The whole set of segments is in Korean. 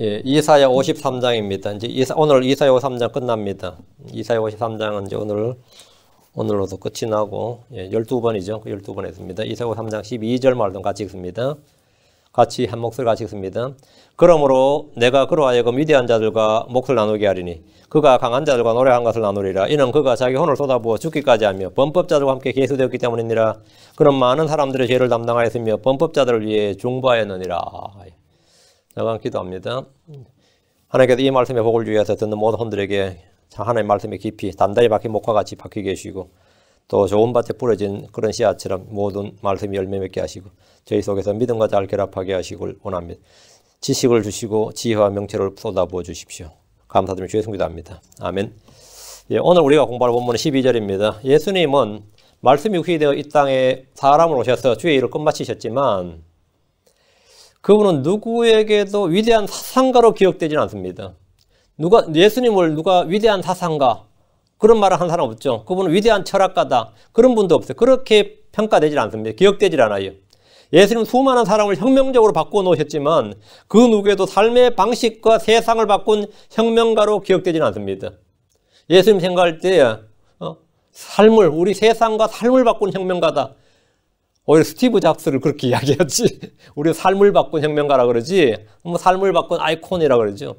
예, 이사야 53장입니다. 이제 오늘 이사야 53장 끝납니다. 이사야 53장은 이제 오늘로도 끝이 나고, 예, 12번이죠. 12번 했습니다. 이사야 53장 12절 말도 같이 읽습니다. 같이 한 목소리 같이 읽습니다. 그러므로 내가 그로 하여금 위대한 자들과 몫을 나누게 하리니 그가 강한 자들과 노래한 것을 나누리라. 이는 그가 자기 혼을 쏟아부어 죽기까지 하며 범법자들과 함께 계수되었기 때문이니라. 그런 많은 사람들의 죄를 담당하였으며 범법자들을 위해 중보하였느니라. 제가 기도합니다. 하나님께서 이 말씀에 복을 주기 위해서 듣는 모든 혼들에게 하나님의 말씀에 깊이 단단히 박힌 목과 같이 박혀 계시고 또 좋은 밭에 뿌려진 그런 씨앗처럼 모든 말씀이 열매 맺게 하시고 저희 속에서 믿음과 잘 결합하게 하시길 원합니다. 지식을 주시고 지혜와 명철을 쏟아부어 주십시오. 감사드리며 주의 성기도합니다. 아멘. 예, 오늘 우리가 공부할 본문은 12절입니다. 예수님은 말씀이 후히되어 이 땅에 사람으로 오셔서 주의 일을 끝마치셨지만 그분은 누구에게도 위대한 사상가로 기억되지는 않습니다. 예수님을 누가 위대한 사상가 그런 말을 한 사람 없죠. 그분은 위대한 철학가다 그런 분도 없어요. 그렇게 평가되질 않습니다. 기억되질 않아요. 예수님은 수많은 사람을 혁명적으로 바꿔 놓으셨지만 그 누구에도 삶의 방식과 세상을 바꾼 혁명가로 기억되지는 않습니다. 예수님 생각할 때 우리 세상과 삶을 바꾼 혁명가다. 오히려 스티브 잡스를 그렇게 이야기하지. 우리 삶을 바꾼 혁명가라 그러지. 삶을 바꾼 아이콘이라 그러죠.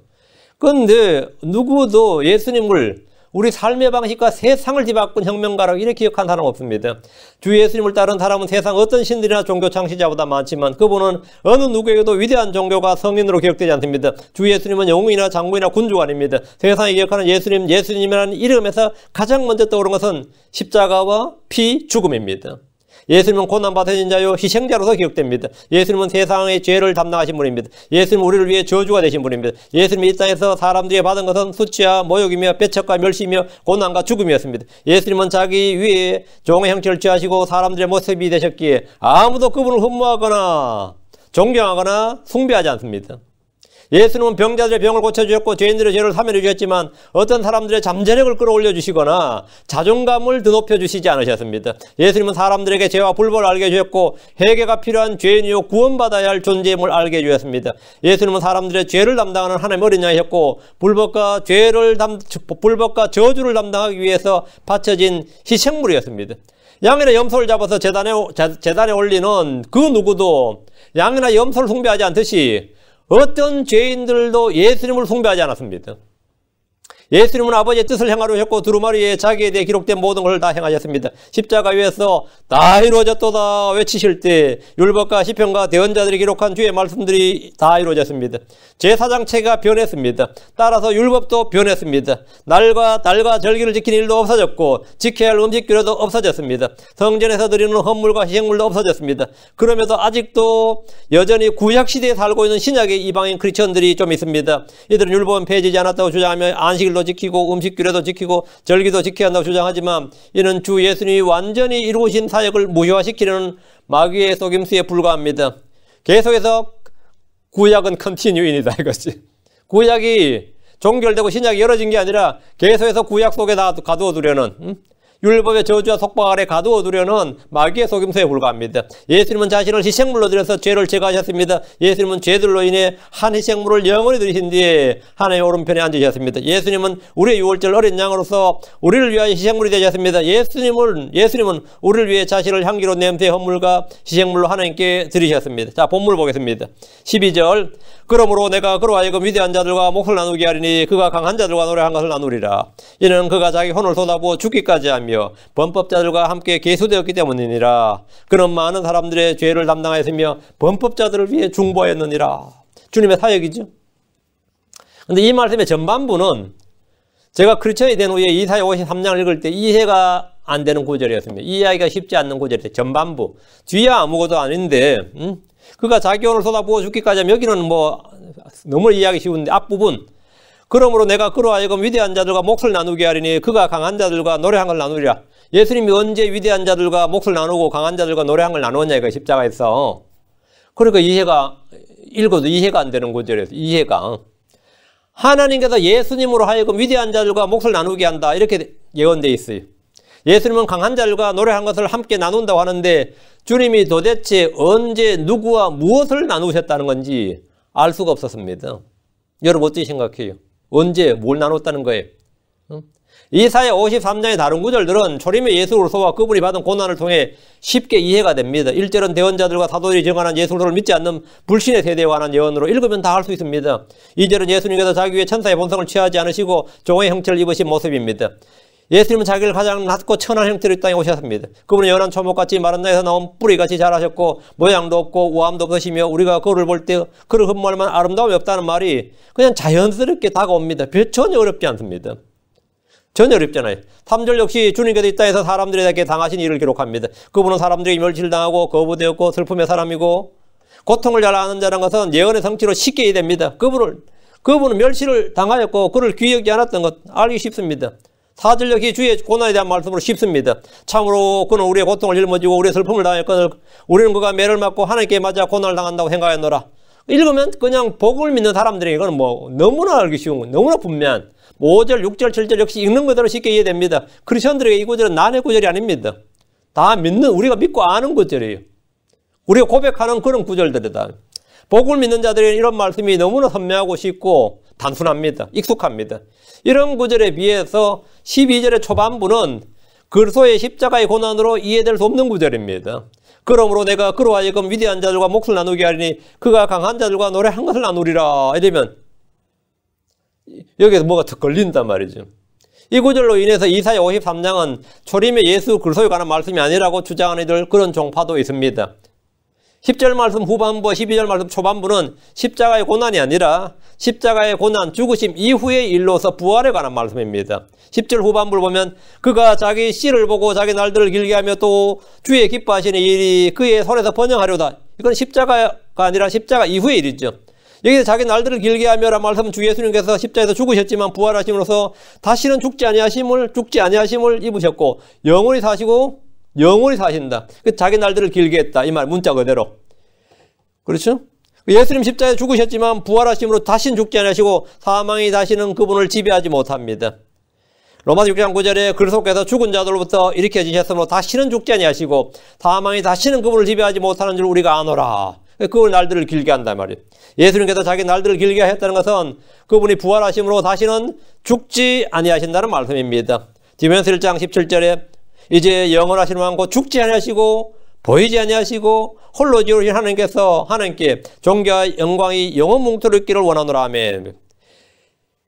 그런데 누구도 예수님을 우리 삶의 방식과 세상을 뒤바꾼 혁명가라고 이렇게 기억한 사람 없습니다. 주 예수님을 따른 사람은 세상 어떤 신들이나 종교 창시자보다 많지만 그분은 어느 누구에게도 위대한 종교가 성인으로 기억되지 않습니다. 주 예수님은 영웅이나 장군이나 군주가 아닙니다. 세상이 기억하는 예수님이라는 이름에서 가장 먼저 떠오른 것은 십자가와 피, 죽음입니다. 예수님은 고난받으신 자요 희생자로서 기억됩니다. 예수님은 세상의 죄를 담당하신 분입니다. 예수님은 우리를 위해 저주가 되신 분입니다. 예수님이 이 땅에서 사람들이 받은 것은 수치와 모욕이며 배척과 멸시이며 고난과 죽음이었습니다. 예수님은 자기 위에 종의 형체를 취하시고 사람들의 모습이 되셨기에 아무도 그분을 흠모하거나 존경하거나 숭배하지 않습니다. 예수님은 병자들의 병을 고쳐주셨고 죄인들의 죄를 사면해 주셨지만 어떤 사람들의 잠재력을 끌어올려 주시거나 자존감을 드높여 주시지 않으셨습니다. 예수님은 사람들에게 죄와 불법을 알게 해주셨고 회개가 필요한 죄인이요 구원받아야 할 존재임을 알게 해주셨습니다. 예수님은 사람들의 죄를 담당하는 하나님의 어린 양이셨고 불법과 저주를 담당하기 위해서 바쳐진 희생물이었습니다. 양이나 염소를 잡아서 재단에 올리는 그 누구도 양이나 염소를 숭배하지 않듯이 어떤 죄인들도 예수님을 숭배하지 않았습니다. 예수님은 아버지의 뜻을 행하려 하셨고 두루마리에 자기에 대해 기록된 모든 걸 다 행하셨습니다. 십자가 위에서 다 이루어졌도다 외치실 때 율법과 시편과 대언자들이 기록한 주의 말씀들이 다 이루어졌습니다. 제사장체가 변했습니다. 따라서 율법도 변했습니다. 날과 절기를 지키는 일도 없어졌고 지켜야 할 음식 규례도 없어졌습니다. 성전에서 드리는 헌물과 희생물도 없어졌습니다. 그럼에도 아직도 여전히 구약시대에 살고 있는 신약의 이방인 크리스천들이 좀 있습니다. 이들은 율법은 폐지되지 않았다고 주장하며 안식일도 지키고 음식 규례도 지키고 절기도 지켜야 한다고 주장하지만 이는 주 예수님이 완전히 이루신 사역을 무효화시키려는 마귀의 속임수에 불과합니다. 계속해서 구약은 컨티뉴인이다 이것이. 구약이 종결되고 신약이 열어진 게 아니라 계속해서 구약 속에 다 가두어 두려는 율법의 저주와 속박 아래 가두어 두려는 마귀의 속임수에 불과합니다. 예수님은 자신을 희생물로 드려서 죄를 제거하셨습니다. 예수님은 죄들로 인해 한 희생물을 영원히 드리신 뒤에 하나님의 오른편에 앉으셨습니다. 예수님은 우리의 유월절 어린 양으로서 우리를 위하여 희생물이 되셨습니다. 예수님은 우리를 위해 자신을 향기로운 냄새의 헌물과 희생물로 하나님께 드리셨습니다. 자, 본문을 보겠습니다. 12절 그러므로 내가 그로 하여금 위대한 자들과 몫을 나누게 하리니 그가 강한 자들과 노래한 것을 나누리라. 이는 그가 자기 혼을 쏟아부어 죽기까지 하며 범법자들과 함께 계수되었기 때문이니라. 그는 많은 사람들의 죄를 담당하였으며 범법자들을 위해 중보하였느니라. 주님의 사역이죠. 그런데 이 말씀의 전반부는 제가 크리스천이 된 후에 이사야 53장을 읽을 때 이해가 안 되는 구절이었습니다. 이해하기가 쉽지 않는 구절이었어요. 전반부. 뒤야 아무것도 아닌데 그가 자기 혼을 쏟아부어 죽기까지 하면 여기는 너무 이해하기 쉬운데 앞부분 그러므로 내가 그로 하여금 위대한 자들과 몫을 나누게 하리니 그가 강한 자들과 노래한 걸 나누리라. 예수님이 언제 위대한 자들과 몫을 나누고 강한 자들과 노래한 걸 나누었냐 이거 십자가에서. 그러니까 읽어도 이해가 안 되는 구절이었어요. 이해가. 하나님께서 예수님으로 하여금 위대한 자들과 몫을 나누게 한다 이렇게 예언되어 있어요. 예수님은 강한 자들과 노래한 것을 함께 나눈다고 하는데 주님이 도대체 언제 누구와 무엇을 나누셨다는 건지 알 수가 없었습니다. 여러분 어떻게 생각해요? 언제 뭘 나눴다는 거예요? 이사야 53장의 다른 구절들은 초림의 예수 그리스도와 그분이 받은 고난을 통해 쉽게 이해가 됩니다. 1절은 대언자들과 사도들이 정하는 예수 그리스도를 믿지 않는 불신의 세대에 관한 예언으로 읽으면 다 할 수 있습니다. 2절은 예수님께서 자기 위해 천사의 본성을 취하지 않으시고 종의 형체를 입으신 모습입니다. 예수님은 자기를 가장 낮고 천한 형태로 이 땅에 오셨습니다. 그분은 연한 초목같이 마른 땅에서 나온 뿌리같이 자라셨고 모양도 없고 우암도 없으시며 우리가 그를 볼 때 그를 흠모할 만한 아름다움이 없다는 말이 그냥 자연스럽게 다가옵니다. 전혀 어렵지 않습니다. 전혀 어렵잖아요. 3절 역시 주님께서 이 땅에서 사람들에게 당하신 일을 기록합니다. 그분은 사람들에게 멸치를 당하고 거부되었고 슬픔의 사람이고 고통을 잘 아는 자라는 것은 예언의 성취로 쉽게 이해됩니다. 그분은 멸치를 당하였고 그를 귀여지 않았던 것 알기 쉽습니다. 4절 역시 주의 고난에 대한 말씀으로 쉽습니다. 참으로 그는 우리의 고통을 짊어지고 우리의 슬픔을 당했거늘 우리는 그가 매를 맞고 하나님께 맞아 고난을 당한다고 생각하였노라. 읽으면 그냥 복음을 믿는 사람들에게 이건 뭐 너무나 알기 쉬운 거, 너무나 분명한 5절, 6절, 7절 역시 읽는 그대로 쉽게 이해됩니다. 크리스천들에게 이 구절은 난해 구절이 아닙니다. 다 우리가 믿고 아는 구절이에요. 우리가 고백하는 그런 구절들이다. 복음을 믿는 자들에게 이런 말씀이 너무나 선명하고 쉽고 단순합니다. 익숙합니다. 이런 구절에 비해서 12절의 초반부는 그리스도의 십자가의 고난으로 이해될 수 없는 구절입니다. 그러므로 내가 그로 하여금 위대한 자들과 몫을 나누게 하리니 그가 강한 자들과 노래한 것을 나누리라. 이러면 여기서 뭐가 더 걸린단 말이죠. 이 구절로 인해서 이사야 53장은 초림의 예수 그리스도에 관한 말씀이 아니라고 주장하는 이들 그런 종파도 있습니다. 10절 말씀 후반부와 12절 말씀 초반부는 십자가의 고난이 아니라 십자가의 고난, 죽으심 이후의 일로서 부활에 관한 말씀입니다. 10절 후반부를 보면 그가 자기 씨를 보고 자기 날들을 길게 하며 또 주의 기뻐하시는 일이 그의 손에서 번영하려다. 이건 십자가가 아니라 십자가 이후의 일이죠. 여기서 자기 날들을 길게 하며라는 말씀은 주 예수님께서 십자가에서 죽으셨지만 부활하심으로써 다시는 죽지 아니하심을 입으셨고 영원히 사시고 영원히 사신다. 자기 날들을 길게 했다. 이 말 문자 그대로. 그렇죠? 예수님 십자가에 죽으셨지만 부활하심으로 다시는 죽지 아니하시고 사망이 다시는 그분을 지배하지 못합니다. 로마서 6장 9절에 그리스도께서 죽은 자들로부터 일으켜지셨으므로 다시는 죽지 아니하시고 사망이 다시는 그분을 지배하지 못하는 줄 우리가 아노라. 그분의 날들을 길게 한단 말이에요. 예수님께서 자기 날들을 길게 하셨다는 것은 그분이 부활하심으로 다시는 죽지 아니하신다는 말씀입니다. 디모데전서 1장 17절에 이제 영원하신 왕고 죽지 아니하시고 보이지 아니하시고 홀로 지으신 하나님께 존귀와 영광이 영원 뭉토록 있기를 원하노라. 아멘.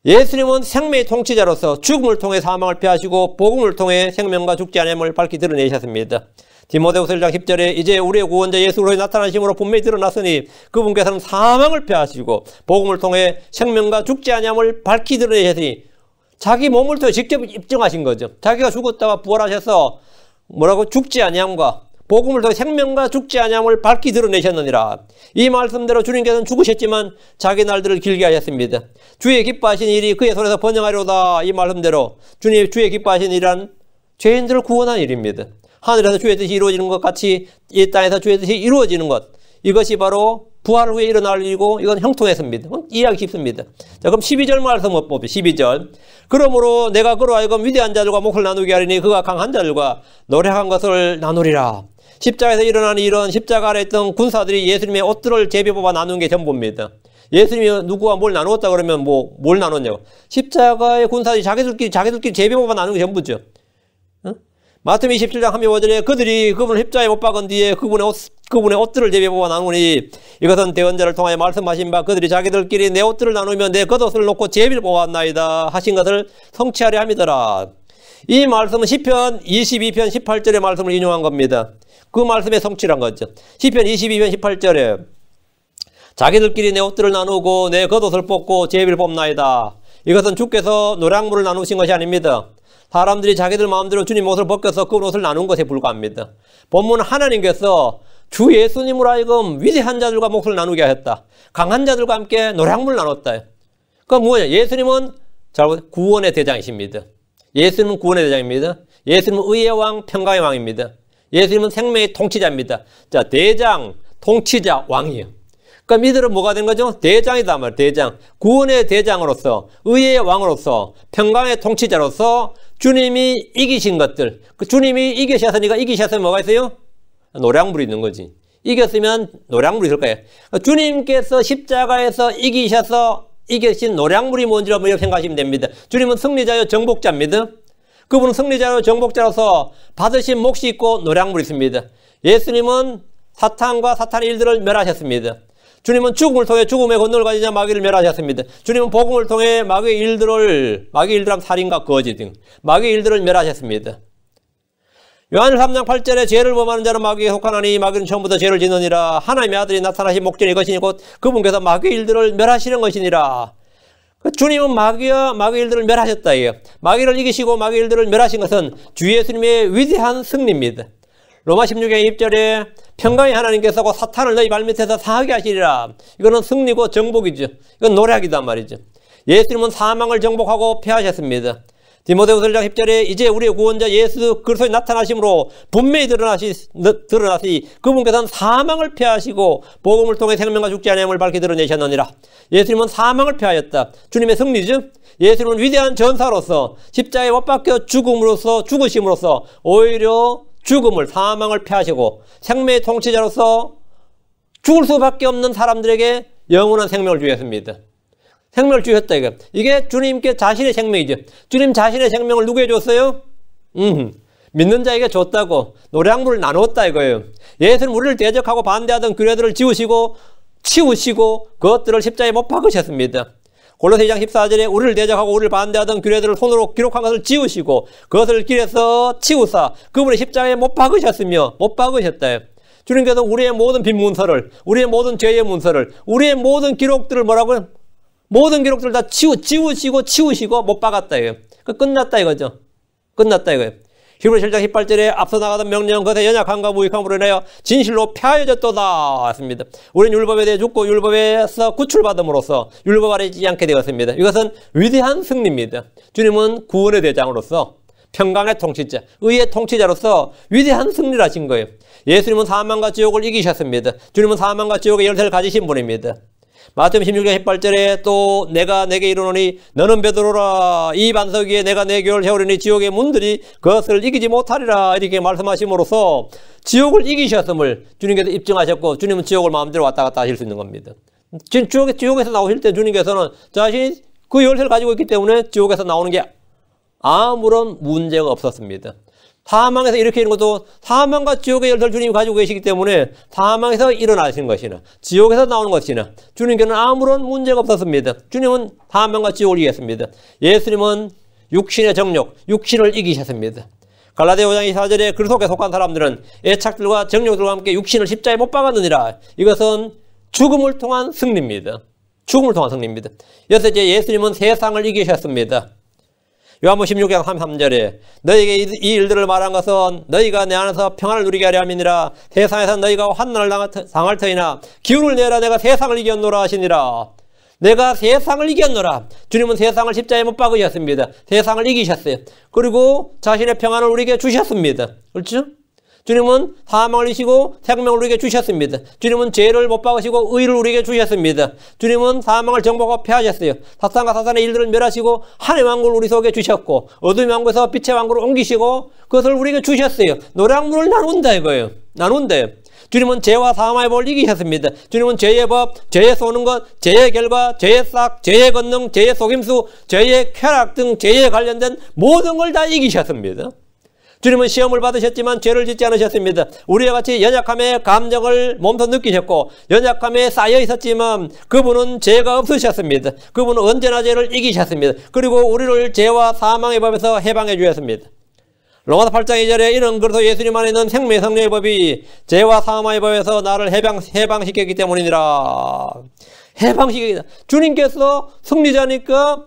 예수님은 생명의 통치자로서 죽음을 통해 사망을 피하시고 복음을 통해 생명과 죽지 아니함을 밝히 드러내셨습니다. 디모데후서 1장 10절에 이제 우리의 구원자 예수 그리스도의 나타나심으로 분명히 드러났으니 그분께서는 사망을 피하시고 복음을 통해 생명과 죽지 아니함을 밝히 드러내셨으니 자기 몸을 통해 직접 입증하신 거죠. 자기가 죽었다가 부활하셔서 뭐라고 죽지 아니함과 복음을 통해 생명과 죽지 아니함을 밝히 드러내셨느니라. 이 말씀대로 주님께서는 죽으셨지만 자기 날들을 길게 하셨습니다. 주의 기뻐하신 일이 그의 손에서 번영하려다. 이 말씀대로 주의 기뻐하신 일이란 죄인들을 구원한 일입니다. 하늘에서 주의 뜻이 이루어지는 것 같이 이 땅에서 주의 뜻이 이루어지는 것. 이것이 바로 부활 후에 일어날 일이고 이건 형통했습니다. 이해하기 쉽습니다. 자, 그럼 12절 말씀 봅니다. 12절. 그러므로 내가 그로 하여금 위대한 자들과 몫을 나누게 하리니 그가 강한 자들과 노력한 것을 나누리라. 십자가에서 일어나는 일은 십자가 아래 있던 군사들이 예수님의 옷들을 제비 뽑아 나누는 게 전부입니다. 예수님이 누구와 뭘 나누었다 그러면 뭘 나눴냐고. 십자가의 군사들이 자기들끼리 제비 뽑아 나누는 게 전부죠. 마태복음 27장 35절에 그들이 그분을 십자가에 못 박은 뒤에 그분의 옷들을 제비 뽑아 나누니 이것은 대언자를 통하여 말씀하신 바 그들이 자기들끼리 내 옷들을 나누면 내 겉옷을 놓고 제비를 뽑았나이다 하신 것을 성취하려 함이더라. 이 말씀은 시편 22편 18절의 말씀을 인용한 겁니다. 그 말씀의 성취란 거죠. 시편 22편 18절에 자기들끼리 내 옷들을 나누고 내 겉옷을 뽑고 제비를 뽑나이다. 이것은 주께서 노량물을 나누신 것이 아닙니다. 사람들이 자기들 마음대로 주님 옷을 벗겨서 그 옷을 나눈 것에 불과합니다. 본문은 하나님께서 주 예수님으로 하여금 위대한 자들과 몫을 나누게 하였다. 강한 자들과 함께 노량물을 나눴다. 그건 뭐냐? 예수님은 구원의 대장이십니다. 예수님은 구원의 대장입니다. 예수님은 의의 왕, 평강의 왕입니다. 예수님은 생명의 통치자입니다. 자, 대장, 통치자, 왕이에요. 그러니까 이들은 뭐가 된 거죠? 대장이다 말이에요. 대장. 구원의 대장으로서, 의의 왕으로서, 평강의 통치자로서 주님이 이기신 것들. 그 주님이 이기셨으니까 이기셨으면 뭐가 있어요? 노량물이 있는 거지. 이겼으면 노량물이 있을 거예요. 주님께서 십자가에서 이기셔서 이기신 노량물이 뭔지라고 생각하시면 됩니다. 주님은 승리자요 정복자입니다. 그분은 승리자요 정복자로서 받으신 몫이 있고 노량물이 있습니다. 예수님은 사탄과 사탄의 일들을 멸하셨습니다. 주님은 죽음을 통해 죽음의 권능을 가지자 마귀를 멸하셨습니다. 주님은 복음을 통해 마귀의 일들하면 살인과 거짓 등 마귀의 일들을 멸하셨습니다. 요한일 3장 8절에 죄를 범하는 자는 마귀에 속하나니 마귀는 처음부터 죄를 짓느니라. 하나님의 아들이 나타나신 목전이 이것이니 곧 그분께서 마귀의 일들을 멸하시는 것이니라. 주님은 마귀의 일들을 멸하셨다. 마귀를 이기시고 마귀의 일들을 멸하신 것은 주 예수님의 위대한 승리입니다. 로마 16장 2절에 평강의 하나님께서 사탄을 너희 발밑에서 상하게 하시리라. 이거는 승리고 정복이죠. 이건 노략이단 말이죠. 예수님은 사망을 정복하고 패하셨습니다. 디모데후서 1장 10절에 이제 우리의 구원자 예수 그리스도의 나타나심으로 분명히 드러나시 그분께서는 사망을 패하시고 복음을 통해 생명과 죽지 아니함을 밝히 드러내셨느니라. 예수님은 사망을 패하였다. 주님의 승리죠. 예수님은 위대한 전사로서 십자가에 못 박혀 죽으심으로써 오히려 죽음을 사망을 패하시고 생명의 통치자로서 죽을 수밖에 없는 사람들에게 영원한 생명을 주셨습니다. 생명을 주셨다 이거. 이게 주님께 자신의 생명이죠. 주님 자신의 생명을 누구에게 줬어요? 믿는 자에게 줬다고. 노량물을 나눴다 이거예요. 예수는 우리를 대적하고 반대하던 규례들을 지우시고 치우시고 그것들을 십자가에 못 박으셨습니다. 골로새 2장 14절에 우리를 대적하고 우리를 반대하던 규례들을 손으로 기록한 것을 지우시고 그것을 길에서 치우사 그분의 십자가에 못 박으셨으며 못 박으셨다. 주님께서 우리의 모든 빈 문서를, 우리의 모든 죄의 문서를, 우리의 모든 기록들을 뭐라고요? 모든 기록들을 다 치우시고 못 박았다 이거예요. 끝났다 이거죠. 끝났다 이거예요. 히브리서 7장 18절에 앞서 나가던 명령은 그것의 연약함과 무익함으로 인하여 진실로 폐하여졌도다 했습니다. 우리는 율법에 대해 죽고 율법에서 구출받음으로써 율법 아래 있지 않게 되었습니다. 이것은 위대한 승리입니다. 주님은 구원의 대장으로서 평강의 통치자, 의의 통치자로서 위대한 승리를 하신 거예요. 예수님은 사망과 지옥을 이기셨습니다. 주님은 사망과 지옥의 열쇠를 가지신 분입니다. 마태복음 16장 18절에 또 내가 내게 이르노니 너는 베드로라 이 반석 위에 내가 내 교회를 세우리니 지옥의 문들이 그것을 이기지 못하리라 이렇게 말씀하심으로써 지옥을 이기셨음을 주님께서 입증하셨고 주님은 지옥을 마음대로 왔다 갔다 하실 수 있는 겁니다. 지옥에서 나오실 때 주님께서는 자신이 그 열쇠를 가지고 있기 때문에 지옥에서 나오는 게 아무런 문제가 없었습니다. 사망에서 일으키는 것도 사망과 지옥의 열쇠를 주님이 가지고 계시기 때문에 사망에서 일어나신 것이나 지옥에서 나오는 것이나 주님께는 아무런 문제가 없었습니다. 주님은 사망과 지옥을 이겼습니다. 예수님은 육신의 정욕, 육신을 이기셨습니다. 갈라디아 5장 24절에 그 속에 속한 사람들은 애착들과 정욕들과 함께 육신을 십자가에 못 박았느니라. 이것은 죽음을 통한 승리입니다. 죽음을 통한 승리입니다. 여섯째, 예수님은 세상을 이기셨습니다. 요한복음 16장 33절에 너희에게 이 일들을 말한 것은 너희가 내 안에서 평안을 누리게 하려 함이니라. 세상에서 너희가 환난을 당할 터이나 기운을 내라 내가 세상을 이겼노라 하시니라. 내가 세상을 이겼노라. 주님은 세상을 십자가에 못 박으셨습니다. 세상을 이기셨어요. 그리고 자신의 평안을 우리에게 주셨습니다. 그렇죠? 주님은 사망을 이기시고 생명을 우리에게 주셨습니다. 주님은 죄를 못 박으시고 의를 우리에게 주셨습니다. 주님은 사망을 정복하고 패하셨어요. 사탄과 사탄의 일들을 멸하시고 하나님의 왕국을 우리 속에 주셨고 어둠의 왕국에서 빛의 왕국을 옮기시고 그것을 우리에게 주셨어요. 노량물을 나눈다 이거예요. 나눈다. 주님은 죄와 사망의 법을 이기셨습니다. 주님은 죄의 법, 죄의 쏘는 것, 죄의 결과, 죄의 싹, 죄의 권능, 죄의 속임수, 죄의 쾌락 등 죄에 관련된 모든 걸 다 이기셨습니다. 주님은 시험을 받으셨지만 죄를 짓지 않으셨습니다. 우리와 같이 연약함의 감정을 몸소 느끼셨고 연약함에 쌓여 있었지만 그분은 죄가 없으셨습니다. 그분은 언제나 죄를 이기셨습니다. 그리고 우리를 죄와 사망의 법에서 해방해 주셨습니다. 로마서 8장 2절에 이는 그래서 예수님 안에 있는 생명의 성령의 법이 죄와 사망의 법에서 나를 해방시켰기 때문이니라. 해방시켰다. 주님께서 승리자니까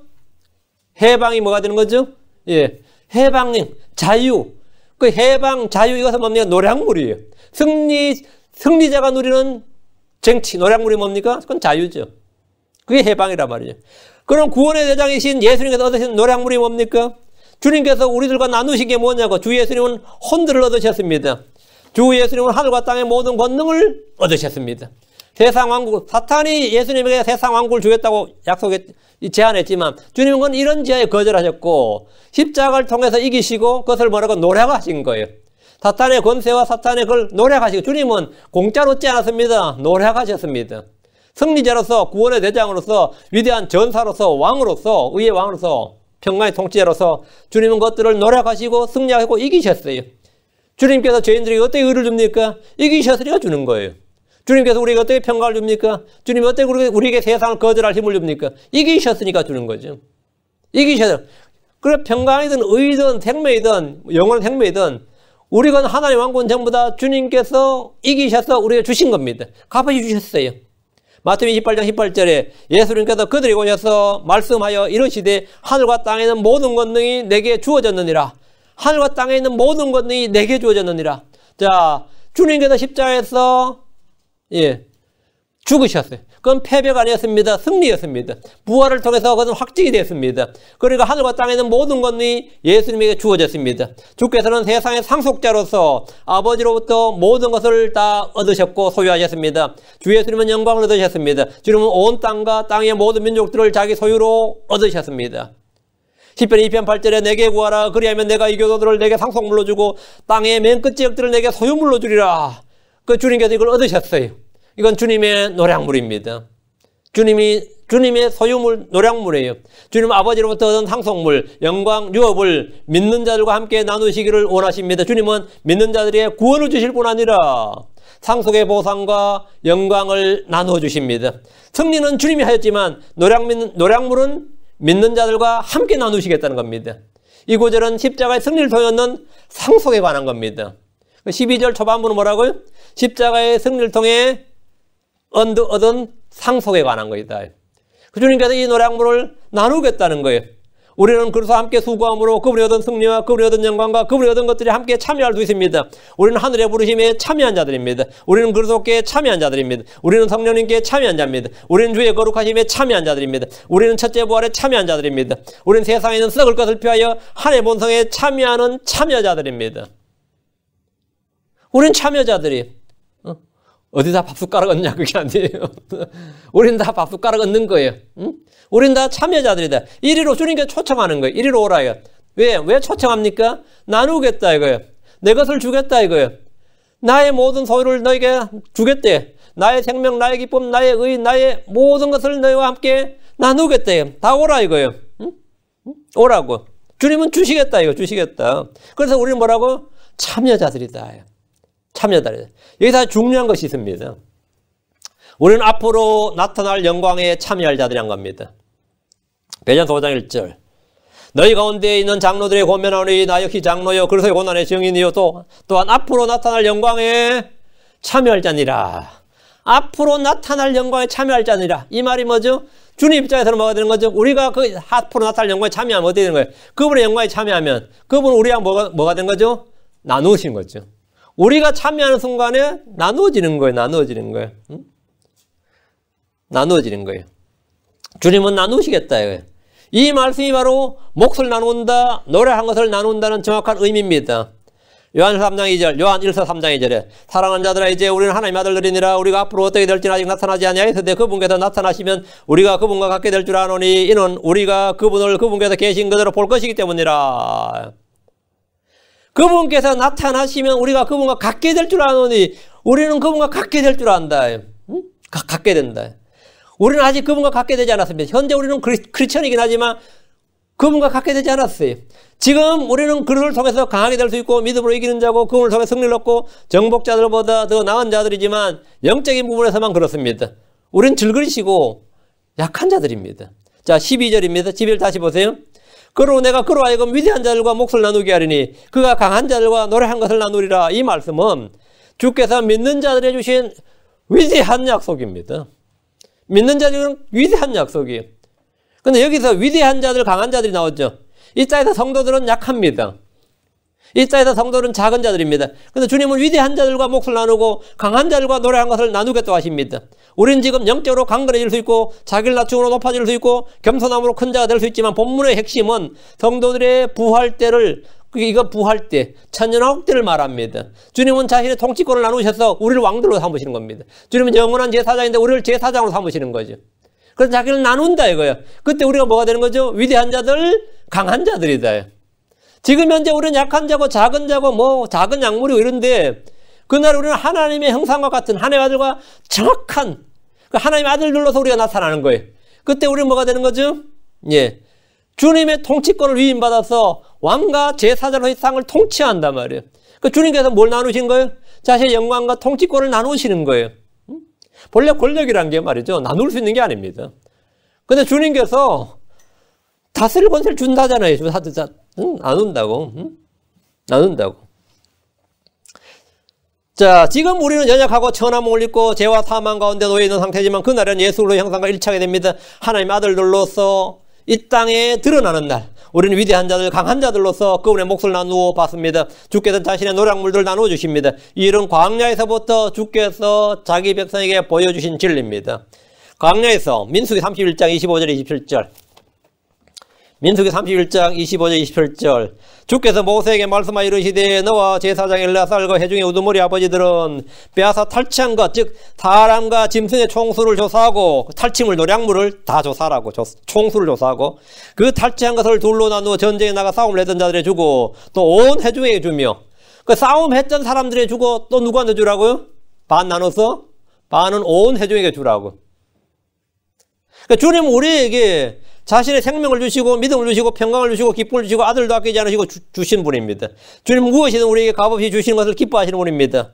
해방이 뭐가 되는 거죠? 예, 해방님, 자유. 그 해방, 자유 이것은 뭡니까? 노량물이에요. 승리자가 누리는 쟁취, 노량물이 뭡니까? 그건 자유죠. 그게 해방이란 말이죠. 그럼 구원의 대장이신 예수님께서 얻으신 노량물이 뭡니까? 주님께서 우리들과 나누신 게 뭐냐고. 주 예수님은 혼들을 얻으셨습니다. 주 예수님은 하늘과 땅의 모든 권능을 얻으셨습니다. 세상 왕국, 사탄이 예수님에게 세상 왕국을 주겠다고 제안했지만 주님은 건 이런 제안에 거절하셨고 십자가를 통해서 이기시고 그것을 뭐라고 노력하신 거예요. 사탄의 권세와 사탄의 그걸 노력하시고 주님은 공짜로 얻지 않았습니다. 노력하셨습니다. 승리자로서, 구원의 대장으로서, 위대한 전사로서, 왕으로서, 의의 왕으로서, 평강의 통치자로서 주님은 그것들을 노력하시고 승리하고 이기셨어요. 주님께서 죄인들에게 어떻게 의를 줍니까? 이기셨으니까 주는 거예요. 주님께서 우리에게 어떻게 평강을 줍니까? 주님이 어떻게 우리에게 세상을 거절할 힘을 줍니까? 이기셨으니까 주는 거죠. 이기셨어요. 그래 평강이든 의든 생명이든 영원한 생명이든 우리가 하나님 왕국은 전부 다 주님께서 이기셔서 우리에게 주신 겁니다. 값없이 주셨어요. 마태복음 28장 18절에 예수님께서 그들에게 오셔서 말씀하여 이르시되 하늘과 땅에 있는 모든 권능이 내게 주어졌느니라. 하늘과 땅에 있는 모든 권능이 내게 주어졌느니라. 자, 주님께서 십자가에서 죽으셨어요. 그건 패배가 아니었습니다. 승리였습니다. 부활을 통해서 그것은 확증이 됐습니다. 그러니까 하늘과 땅에 있는 모든 권능이 예수님에게 주어졌습니다. 주께서는 세상의 상속자로서 아버지로부터 모든 것을 다 얻으셨고 소유하셨습니다. 주 예수님은 영광을 얻으셨습니다. 주님은 온 땅과 땅의 모든 민족들을 자기 소유로 얻으셨습니다. 시편 2편 8절에 내게 구하라 그리하면 내가 이 교도들을 내게 상속물로 주고 땅의 맨 끝 지역들을 내게 소유물로 주리라. 그 주님께서 이걸 얻으셨어요. 이건 주님의 노량물입니다. 주님의 소유물 노량물이에요. 주님 아버지로부터 얻은 상속물, 영광, 유업을 믿는 자들과 함께 나누시기를 원하십니다. 주님은 믿는 자들에게 구원을 주실 뿐 아니라 상속의 보상과 영광을 나누어 주십니다. 승리는 주님이 하였지만 노량물은 믿는 자들과 함께 나누시겠다는 겁니다. 이 구절은 십자가의 승리를 통해 얻는 상속에 관한 겁니다. 12절 초반부는 뭐라고요? 십자가의 승리를 통해 얻은 상속에 관한 거이다. 주님께서 이 노량물을 나누겠다는 거예요. 우리는 그래서 함께 수고함으로 그분이 얻은 승리와 그분이 얻은 영광과 그분이 얻은 것들이 함께 참여할 수 있습니다. 우리는 하늘의 부르심에 참여한 자들입니다. 우리는 그리스도께 참여한 자들입니다. 우리는 성령님께 참여한 자입니다. 우리는 주의 거룩하심에 참여한 자들입니다. 우리는 첫째 부활에 참여한 자들입니다. 우리는 세상에 있는 썩을 것을 피하여 하나님의 본성에 참여하는 참여자들입니다. 우리는 참여자들이 어디다 밥숟가락 얹냐 그게 아니에요. 우리는 다 밥숟가락 얹는 거예요. 응? 우리는 다 참여자들이다. 이리로 주님께 초청하는 거예요. 이리로 오라요. 왜 초청합니까? 나누겠다 이거예요. 내 것을 주겠다 이거예요. 나의 모든 소유를 너에게 주겠대. 나의 생명, 나의 기쁨, 나의 의, 나의 모든 것을 너희와 함께 나누겠다. 다 오라 이거예요. 응? 오라고. 주님은 주시겠다 이거 주시겠다. 그래서 우리는 뭐라고? 참여자들이다. 참여자들이다. 여기서 중요한 것이 있습니다. 우리는 앞으로 나타날 영광에 참여할 자들이란 겁니다. 베드로전서 5장 1절 너희 가운데 있는 장로들의 권면하오니 나 역시 장로요 그리스도의 고난의 증인이요 또한 앞으로 나타날 영광에 참여할 자니라. 앞으로 나타날 영광에 참여할 자니라. 이 말이 뭐죠? 주님 입장에서는 뭐가 되는 거죠? 우리가 그 앞으로 나타날 영광에 참여하면 어떻게 되는 거예요? 그분의 영광에 참여하면 그분은 우리랑 뭐가 되는 거죠? 나누신 거죠. 우리가 참여하는 순간에 나누어지는 거예요. 나누어지는 거예요. 응? 나누어지는 거예요. 주님은 나누시겠다 이거예요. 이 말씀이 바로 몫을 나눈다, 노래한 것을 나눈다는 정확한 의미입니다. 요한 3장 2절, 요한 1서 3장 2절에 사랑하는 자들아 이제 우리는 하나님의 아들들이니라. 우리가 앞으로 어떻게 될지는 아직 나타나지 아니하였으되 그분께서 나타나시면 우리가 그분과 같게 될 줄 아노니 이는 우리가 그분을 그분께서 계신 그대로 볼 것이기 때문이라. 그분께서 나타나시면 우리가 그분과 같게 될 줄 아노니 우리는 그분과 같게 될 줄 안다. 응? 같게 된다. 우리는 아직 그분과 같게 되지 않았습니다. 현재 우리는 크리스천이긴 하지만 그분과 같게 되지 않았어요. 지금 우리는 그를 통해서 강하게 될 수 있고 믿음으로 이기는 자고 그분을 통해 승리를 얻고 정복자들보다 더 나은 자들이지만 영적인 부분에서만 그렇습니다. 우리는 질그리시고 약한 자들입니다. 자 12절입니다. 12절 다시 보세요. 그러므로 내가 그로 하여금 위대한 자들과 몫을 나누게 하리니 그가 강한 자들과 노래한 것을 나누리라. 이 말씀은 주께서 믿는 자들에 주신 위대한 약속입니다. 믿는 자들은 위대한 약속이에요. 근데 여기서 위대한 자들, 강한 자들이 나오죠. 이 땅에서 성도들은 약합니다. 이 땅에서 성도들은 작은 자들입니다. 근데 주님은 위대한 자들과 몫을 나누고 강한 자들과 노래한 것을 나누겠다고 하십니다. 우리는 지금 영적으로 강건해질 수 있고 자기를 낮춤으로 높아질 수 있고 겸손함으로 큰 자가 될 수 있지만 본문의 핵심은 성도들의 부활 때를 이거 부활 때, 천년왕국 때를 말합니다. 주님은 자신의 통치권을 나누셔서 우리를 왕들로 삼으시는 겁니다. 주님은 영원한 제사장인데 우리를 제사장으로 삼으시는 거죠. 그래서 자기를 나눈다 이거예요. 그때 우리가 뭐가 되는 거죠? 위대한 자들, 강한 자들이다. 지금 현재 우리는 약한 자고 작은 자고 작은 약물이고 이런데 그날 우리는 하나님의 형상과 같은 하나님의 아들과 정확한 하나님의 아들들로서 우리가 나타나는 거예요. 그때 우리는 뭐가 되는 거죠? 예. 주님의 통치권을 위임받아서 왕과 제사장으로의 땅을 통치한단 말이에요. 그 주님께서 뭘 나누신 거예요? 자신의 영광과 통치권을 나누시는 거예요. 본래 권력이라는 게 말이죠. 나눌 수 있는 게 아닙니다. 근데 주님께서 다스릴 권세를 준다잖아요. 나눈다고. 나눈다고. 자, 지금 우리는 연약하고 천함을 입고 죄와 사망 가운데 놓여 있는 상태지만 그날은 예수 그리스도의 형상과 일치하게 됩니다. 하나님의 아들들로서 이 땅에 드러나는 날, 우리는 위대한 자들, 강한 자들로서 그분의 몫을 나누어 봤습니다. 주께서 자신의 노량물들을 나누어 주십니다. 이 일은 광야에서부터 주께서 자기 백성에게 보여주신 진리입니다. 광야에서 민수기 31장 25절 27절, 민수기 31장 25절 27절, 주께서 모세에게 말씀하여 이르시되 너와 제사장 엘레아살과 회중의 우두머리 아버지들은 빼앗아 탈취한 것, 즉 사람과 짐승의 총수를 조사하고 탈취물 노량물을 다 조사하라고, 총수를 조사하고 그 탈취한 것을 둘로 나누어 전쟁에 나가 싸움을 했던 자들에 주고 또 온 회중에게 주며, 그 싸움했던 사람들에 주고 또 누구한테 주라고요? 반 나눠서 반은 온 회중에게 주라고. 그러니까 주님은 우리에게 자신의 생명을 주시고 믿음을 주시고 평강을 주시고 기쁨을 주시고 아들도 아끼지 않으시고 주신 분입니다. 주님은 무엇이든 우리에게 값없이 주시는 것을 기뻐하시는 분입니다.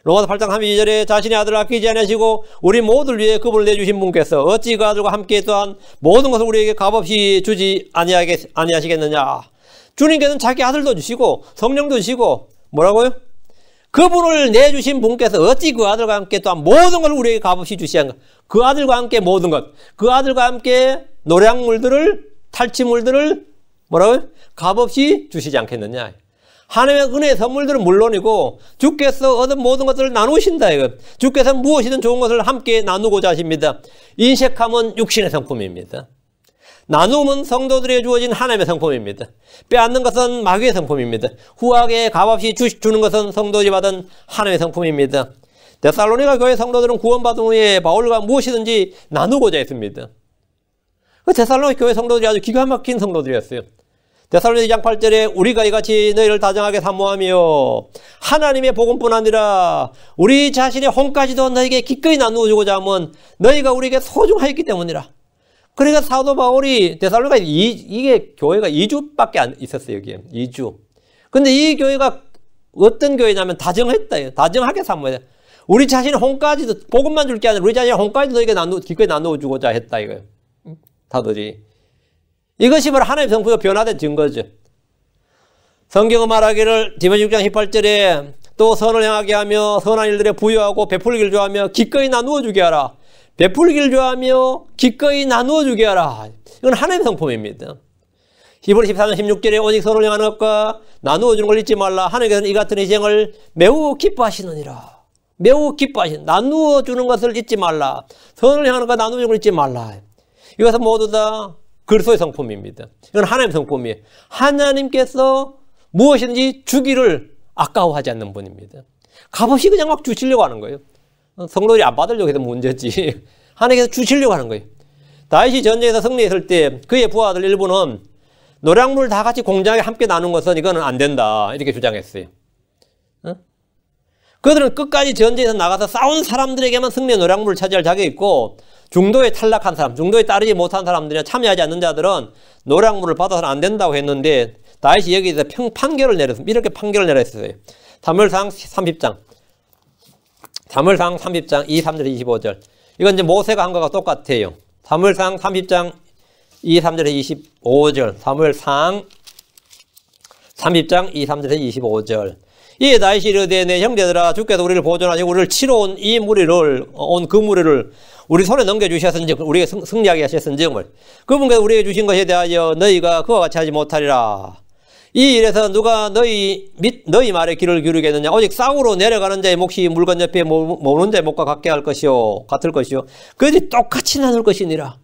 로마서 8장 32절에 자신의 아들을 아끼지 않으시고 우리 모두를 위해 그분을 내주신 분께서 어찌 그 아들과 함께 또한 모든 것을 우리에게 값없이 주지 아니하시겠느냐. 주님께서는 자기 아들도 주시고 성령도 주시고 뭐라고요? 그분을 내주신 분께서 어찌 그 아들과 함께 또한 모든 걸 우리에게 값없이 주시는가. 그 아들과 함께 모든 것, 그 아들과 함께 노량물들을, 탈취물들을 뭐라고요? 값없이 주시지 않겠느냐. 하나님의 은혜의 선물들은 물론이고 주께서 얻은 모든 것들을 나누신다. 이거. 주께서 무엇이든 좋은 것을 함께 나누고자 하십니다. 인색함은 육신의 성품입니다. 나눔은 성도들에게 주어진 하나님의 성품입니다. 빼앗는 것은 마귀의 성품입니다. 후하게 값없이 주는 것은 성도들이 받은 하나님의 성품입니다. 데살로니가 교회 성도들은 구원받은 후에 바울과 무엇이든지 나누고자 했습니다. 데살로니가 교회 성도들이 아주 기가 막힌 성도들이었어요. 데살로니가 2장 8절에 우리가 이같이 너희를 다정하게 사모하며 하나님의 복음뿐 아니라 우리 자신의 혼까지도 너희에게 기꺼이 나누어 주고자 하면 너희가 우리에게 소중하였기 때문이라. 그러니까 사도 바울이 데살로니가 이게 교회가 2주밖에 안 있었어요. 여기에 2주. 근데 이 교회가 어떤 교회냐면 다정했다. 다정하게 사모해야 돼. 우리 자신의 혼까지도 복음만 줄 게 아니라 우리 자신의 혼까지도 너희에게 기꺼이 나누어 주고자 했다 이거예요. 다들이. 이것이 바로 하나님의 성품이 변화된 증거죠. 성경은 말하기를 디모데 6장 18절에 또 선을 행하게 하며 선한 일들에 부여하고 베풀기를 좋아하며 기꺼이 나누어 주게 하라. 베풀기를 좋아하며 기꺼이 나누어 주게 하라. 이건 하나님의 성품입니다. 히브리 14장 16절에 오직 선을 행하는 것과 나누어 주는 걸 잊지 말라. 하나님께서는 이 같은 희생을 매우 기뻐하시느니라. 매우 기뻐하시는, 나누어 주는 것을 잊지 말라. 선을 행하는 것과 나누어 주는 걸 잊지 말라. 이것은 모두 다 그리스도의 성품입니다. 이건 하나님의 성품이에요. 하나님께서 무엇이든지 주기를 아까워하지 않는 분입니다. 값없이 그냥 막 주시려고 하는 거예요. 성도들이 안 받으려고 해도 문제지. 하나님께서 주시려고 하는 거예요. 다윗이 전쟁에서 승리했을 때 그의 부하들 일부는 노량물 다 같이 공정하게 함께 나눈 것은 이거는 안 된다. 이렇게 주장했어요. 그들은 끝까지 전쟁에서 나가서 싸운 사람들에게만 승리의 노량물을 차지할 자격이 있고 중도에 탈락한 사람, 중도에 따르지 못한 사람들이나 참여하지 않는 자들은 노량물을 받아서는 안 된다고 했는데 다윗이 여기서 판결을 내렸습니다. 이렇게 판결을 내렸어요. 사무엘상 30장 23절 25절. 이건 이제 모세가 한 거가 똑같아요. 사무엘상 30장 23절에 25절. 사무엘상 30장 23절에 25절. 이에 다윗이 이르되 내 형제들아 주께서 우리를 보존하시고 우리를 치러 온 이 무리를 그 무리를 우리 손에 넘겨주셨은즉 우리에게 승리하게 하셨은즉 그분께서 우리에게 주신 것에 대하여 너희가 그와 같이 하지 못하리라. 이 일에서 누가 너희 말에 귀를 기울이겠느냐. 오직 싸우러 내려가는 자의 몫이 물건 옆에 모는 자의 몫과 같을 것이요 그들이 똑같이 나눌 것이니라.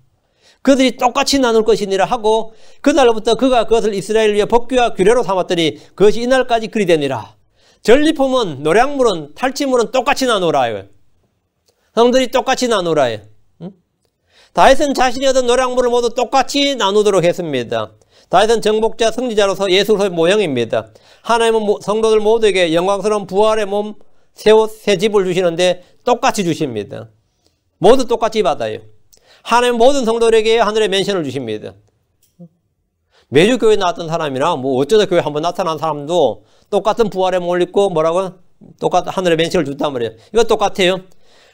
그들이 똑같이 나눌 것이니라 하고 그날부터 그가 그것을 이스라엘 위에 법규와 규례로 삼았더니 그것이 이날까지 그리 되니라. 전리품은 노량물은 탈취물은 똑같이 나누라. 형들이 똑같이 나누라. 다윗은 자신이 얻은 노량물을 모두 똑같이 나누도록 했습니다. 다윗은 정복자 승리자로서 예수 그리스도의 모형입니다. 하나님은 성도들 모두에게 영광스러운 부활의 몸, 새 옷, 새 집을 주시는데 똑같이 주십니다. 모두 똑같이 받아요. 하나님 모든 성도들에게 하늘의 멘션을 주십니다. 매주 교회 나왔던 사람이나 뭐 어쩌다 교회 한번 나타난 사람도 똑같은 부활의 몸을 입고 뭐라고? 똑같은 하늘의 멘션을 준단 말이에요. 이거 똑같아요.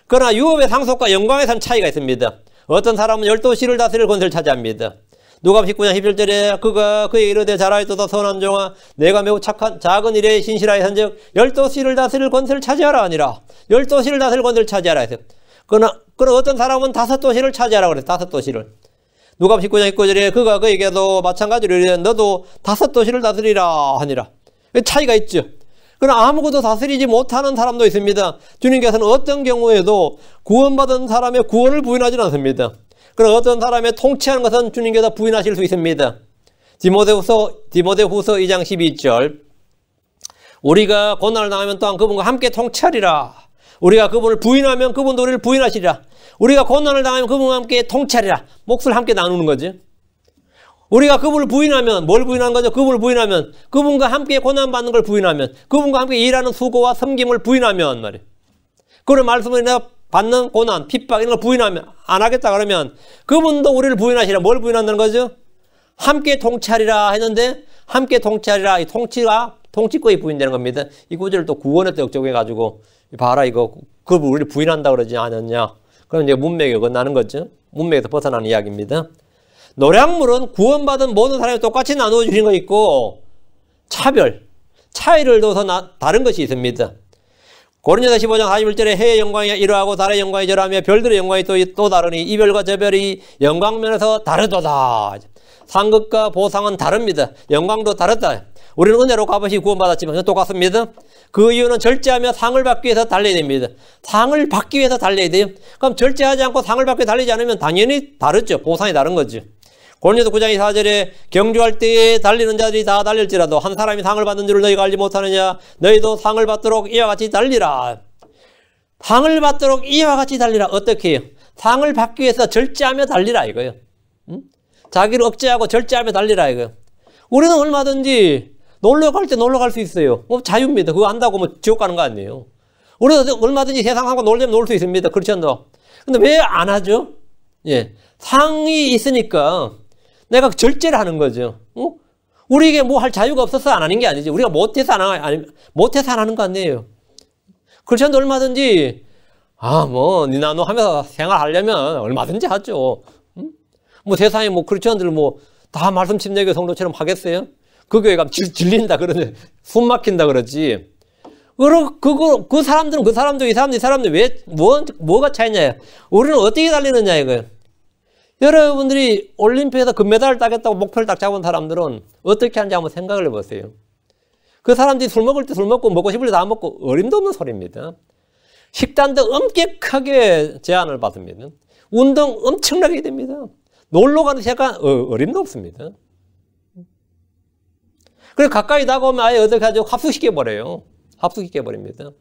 그러나 유업의 상속과 영광에서는 차이가 있습니다. 어떤 사람은 12시를 다스릴 권세를 차지합니다. 누가복음 19장 11절에 그가 그에게 이르되 잘하였도다 선한 종아 내가 매우 착한 작은 일에 신실하였은즉 12시를 다스릴 권세를 차지하라 하니라. 12시를 다스릴 권세를 차지하라 했어요. 그러나 어떤 사람은 5도시를 차지하라 그랬어요. 5도시를. 누가복음 19장 19절에 그가 그에게도 마찬가지로 이르되 너도 5도시를 다스리라 하니라. 차이가 있죠. 그러나 아무것도 다스리지 못하는 사람도 있습니다. 주님께서는 어떤 경우에도 구원받은 사람의 구원을 부인하지는 않습니다. 그러나 어떤 사람의 통치하는 것은 주님께서 부인하실 수 있습니다. 디모데후서 2장 12절 우리가 고난을 당하면 또한 그분과 함께 통치하리라. 우리가 그분을 부인하면 그분도 우리를 부인하시리라. 우리가 고난을 당하면 그분과 함께 통치하리라. 몫을 함께 나누는 거지. 우리가 그분을 부인하면 뭘 부인하는 거죠? 그분을 부인하면 그분과 함께 고난받는 걸 부인하면 그분과 함께 일하는 수고와 섬김을 부인하면 말이에요. 그런 말씀을 내가 받는 고난, 핍박 이런 걸 부인하면 안 하겠다 그러면 그분도 우리를 부인하시라. 뭘 부인한다는 거죠? 함께 통치하리라 했는데 함께 통치하리라. 이 통치권이 부인되는 겁니다. 이 구절을 또 구원에 또 적용해가지고 봐라 이거 그분 우리를 부인한다 그러지 않았냐. 그럼 이제 문맥이 어긋나는 거죠. 문맥에서 벗어나는 이야기입니다. 노량물은 구원받은 모든 사람이 똑같이 나누어 주신 거 있고 차이를 둬서 다른 것이 있습니다. 고린도서 15장 41절에 해의 영광이 이러하고 달의 영광이 저러하며 별들의 영광이 또 다르니 이별과 저별이 영광면에서 다르도다. 상급과 보상은 다릅니다. 영광도 다르다. 우리는 은혜로 값없이 구원받았지만 똑같습니다. 그 이유는 절제하며 상을 받기 위해서 달려야 됩니다. 상을 받기 위해서 달려야 돼요. 그럼 절제하지 않고 상을 받기 위해 달리지 않으면 당연히 다르죠. 보상이 다른 거죠. 고린도서 9장 4절에 경주할 때에 달리는 자들이 다 달릴지라도 한 사람이 상을 받는 줄을 너희가 알지 못하느냐. 너희도 상을 받도록 이와 같이 달리라. 상을 받도록 이와 같이 달리라. 어떻게 해요? 상을 받기 위해서 절제하며 달리라 이거예요. 자기를 억제하고 절제하며 달리라 이거예요. 우리는 얼마든지 놀러 갈 때 놀러 갈 수 있어요. 자유입니다. 그거 안다고 지옥 가는 거 아니에요. 우리는 얼마든지 세상하고 놀려면 놀 수 있습니다. 그렇지 않나? 근데 왜 안 하죠? 예. 상이 있으니까 내가 절제를 하는 거죠. 우리에게 뭐 할 자유가 없어서 안 하는 게 아니지. 우리가 못해서 안 하는 거 아니에요. 그렇지 않아도 얼마든지 니나 너 하면서 생활하려면 얼마든지 하죠. 뭐 세상에 그렇지 않들 다 말씀 침례교 성도처럼 하겠어요? 그 교회 가면 질린다 그러네. 숨 막힌다 그러지. 그 사람들은 이 사람들 왜, 뭐가 차이냐. 우리는 어떻게 달리느냐 이거예요. 여러분들이 올림픽에서 금메달을 따겠다고 목표를 딱 잡은 사람들은 어떻게 하는지 한번 생각을 해보세요. 그 사람들이 술 먹을 때 술 먹고 먹고 싶을 때 다 먹고 어림도 없는 소리입니다. 식단도 엄격하게 제한을 받습니다. 운동 엄청나게 됩니다. 놀러 가는 시간 어림도 없습니다. 그래서 가까이 다가오면 아예 어떻게 하죠? 합숙시켜버려요. 합숙시켜버립니다.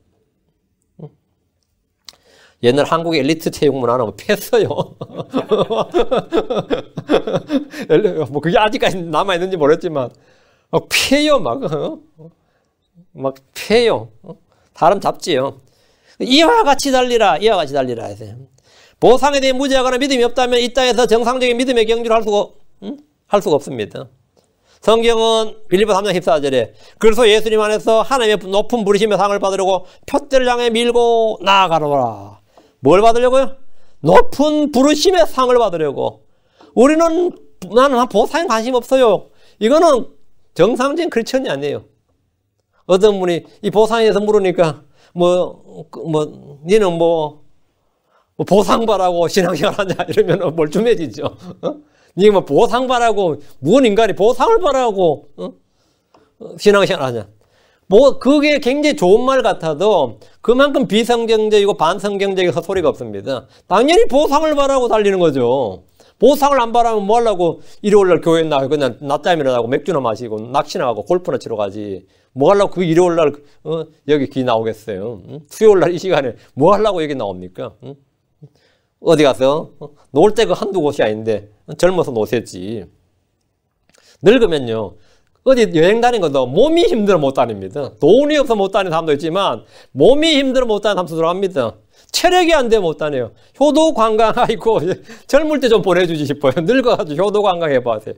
옛날 한국의 엘리트 체육 문화는 폐했어요. 그게 아직까지 남아있는지 모르겠지만, 폐요, 막 폐요. 사람 잡지요. 이와 같이 달리라, 이와 같이 달리라 해서요. 보상에 대해 무지하거나 믿음이 없다면 이 땅에서 정상적인 믿음의 경주를 할 수가 없습니다. 성경은 빌립보 3장 14절에 그래서 예수님 안에서 하나님의 높은 부르심의 상을 받으려고 표대를 향해 밀고 나아가노라. 뭘 받으려고요? 높은 부르심의 상을 받으려고. 나는 보상에 관심 없어요. 이거는 정상적인 크리스천이 아니에요. 어떤 분이 이 보상에 대해서 물으니까 니는 보상바라고 신앙생활 하냐 이러면 멀쩡해지죠. 니가 보상바라고 무슨 인간이 보상을 바라고 신앙생활 하냐. 그게 굉장히 좋은 말 같아도 그만큼 비성경적이고 반성경적인 소리가 없습니다. 당연히 보상을 바라고 달리는 거죠. 보상을 안 바라면 뭐 하려고 일요일날 교회에 나가고 그냥 낮잠 일어나고 맥주나 마시고 낚시나 가고 골프나 치러 가지. 뭐 하려고 그 일요일날 여기 기 나오겠어요. 수요일날 이 시간에 뭐 하려고 여기 나옵니까? 어디 가서 놀 때 그 한두 곳이 아닌데 젊어서 노세지. 늙으면요 어디 여행 다니는 것도 몸이 힘들어 못 다닙니다. 돈이 없어 못 다니는 사람도 있지만 몸이 힘들어 못 다니는 사람도 들어갑니다. 체력이 안 되면 못 다녀요. 효도 관광, 아이고, 젊을 때 좀 보내주지 싶어요. 늙어가지고 효도 관광 해봐세요.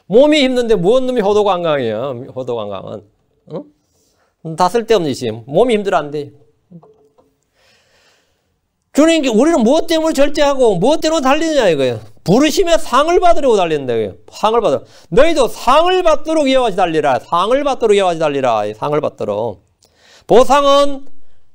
몸이 힘든데 무슨 놈이 효도 관광이에요. 효도 관광은. 응? 다 쓸데없는 짓이에요. 몸이 힘들어 안 돼요. 주님, 우리는 무엇 때문에 절제하고 무엇 때문에 달리느냐 이거예요. 부르심에 상을 받으려고 달린다 이거예요. 상을 받으러. 너희도 상을 받도록 이와 같이 달리라. 상을 받도록 이와 같이 달리라. 상을 받도록. 보상은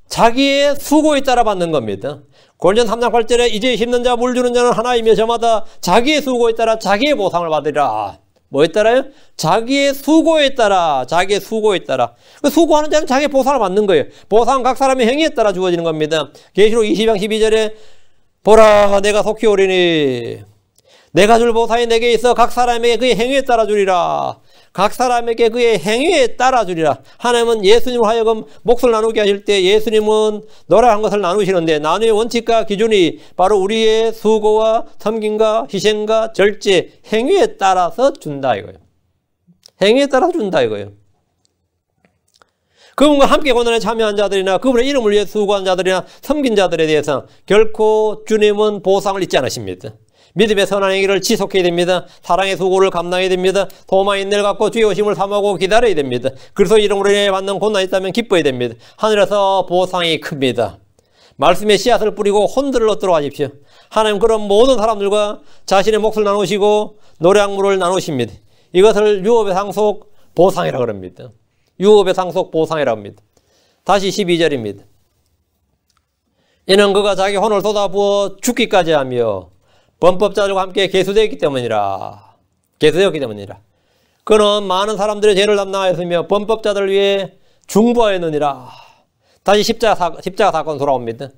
자기의 수고에 따라 받는 겁니다. 고린도전 3장 8절에 이제 힘든 자 물 주는 자는 하나이며 저마다 자기의 수고에 따라 자기의 보상을 받으리라. 뭐에 따라요? 자기의 수고에 따라, 자기의 수고에 따라. 수고하는 자는 자기의 보상을 받는 거예요. 보상은 각 사람의 행위에 따라 주어지는 겁니다. 계시록 20장 12절에 보라 내가 속히 오리니 내가 줄 보상이 내게 있어 각 사람에게 그의 행위에 따라 주리라. 각 사람에게 그의 행위에 따라 주리라. 하나님은 예수님을 하여금 몫을 나누게 하실 때 예수님은 너라한 것을 나누시는데 나누의 원칙과 기준이 바로 우리의 수고와 섬김과 희생과 절제, 행위에 따라서 준다 이거예요. 행위에 따라서 준다 이거예요. 그분과 함께 고난에 참여한 자들이나 그분의 이름을 위해 수고한 자들이나 섬긴 자들에 대해서 결코 주님은 보상을 잊지 않으십니다. 믿음의 선한 행위를 지속해야 됩니다. 사랑의 수고를 감당해야 됩니다. 도마 인내를 갖고 주의 오심을 삼하고 기다려야 됩니다. 그래서 이름으로 인해 받는 고난이 있다면 기뻐야 됩니다. 하늘에서 보상이 큽니다. 말씀의 씨앗을 뿌리고 혼들을 얻도록 하십시오. 하나님 그런 모든 사람들과 자신의 몫을 나누시고 노량물을 나누십니다. 이것을 유업의 상속 보상이라고 합니다. 유업의 상속 보상이라고 합니다. 다시 12절입니다. 이는 그가 자기 혼을 쏟아부어 죽기까지 하며 범법자들과 함께 계수되었기 때문이라. 계수되었기 때문이라. 그는 많은 사람들의 죄를 담당하였으며 범법자들을 위해 중보하였느니라. 다시 십자가 사건 돌아옵니다.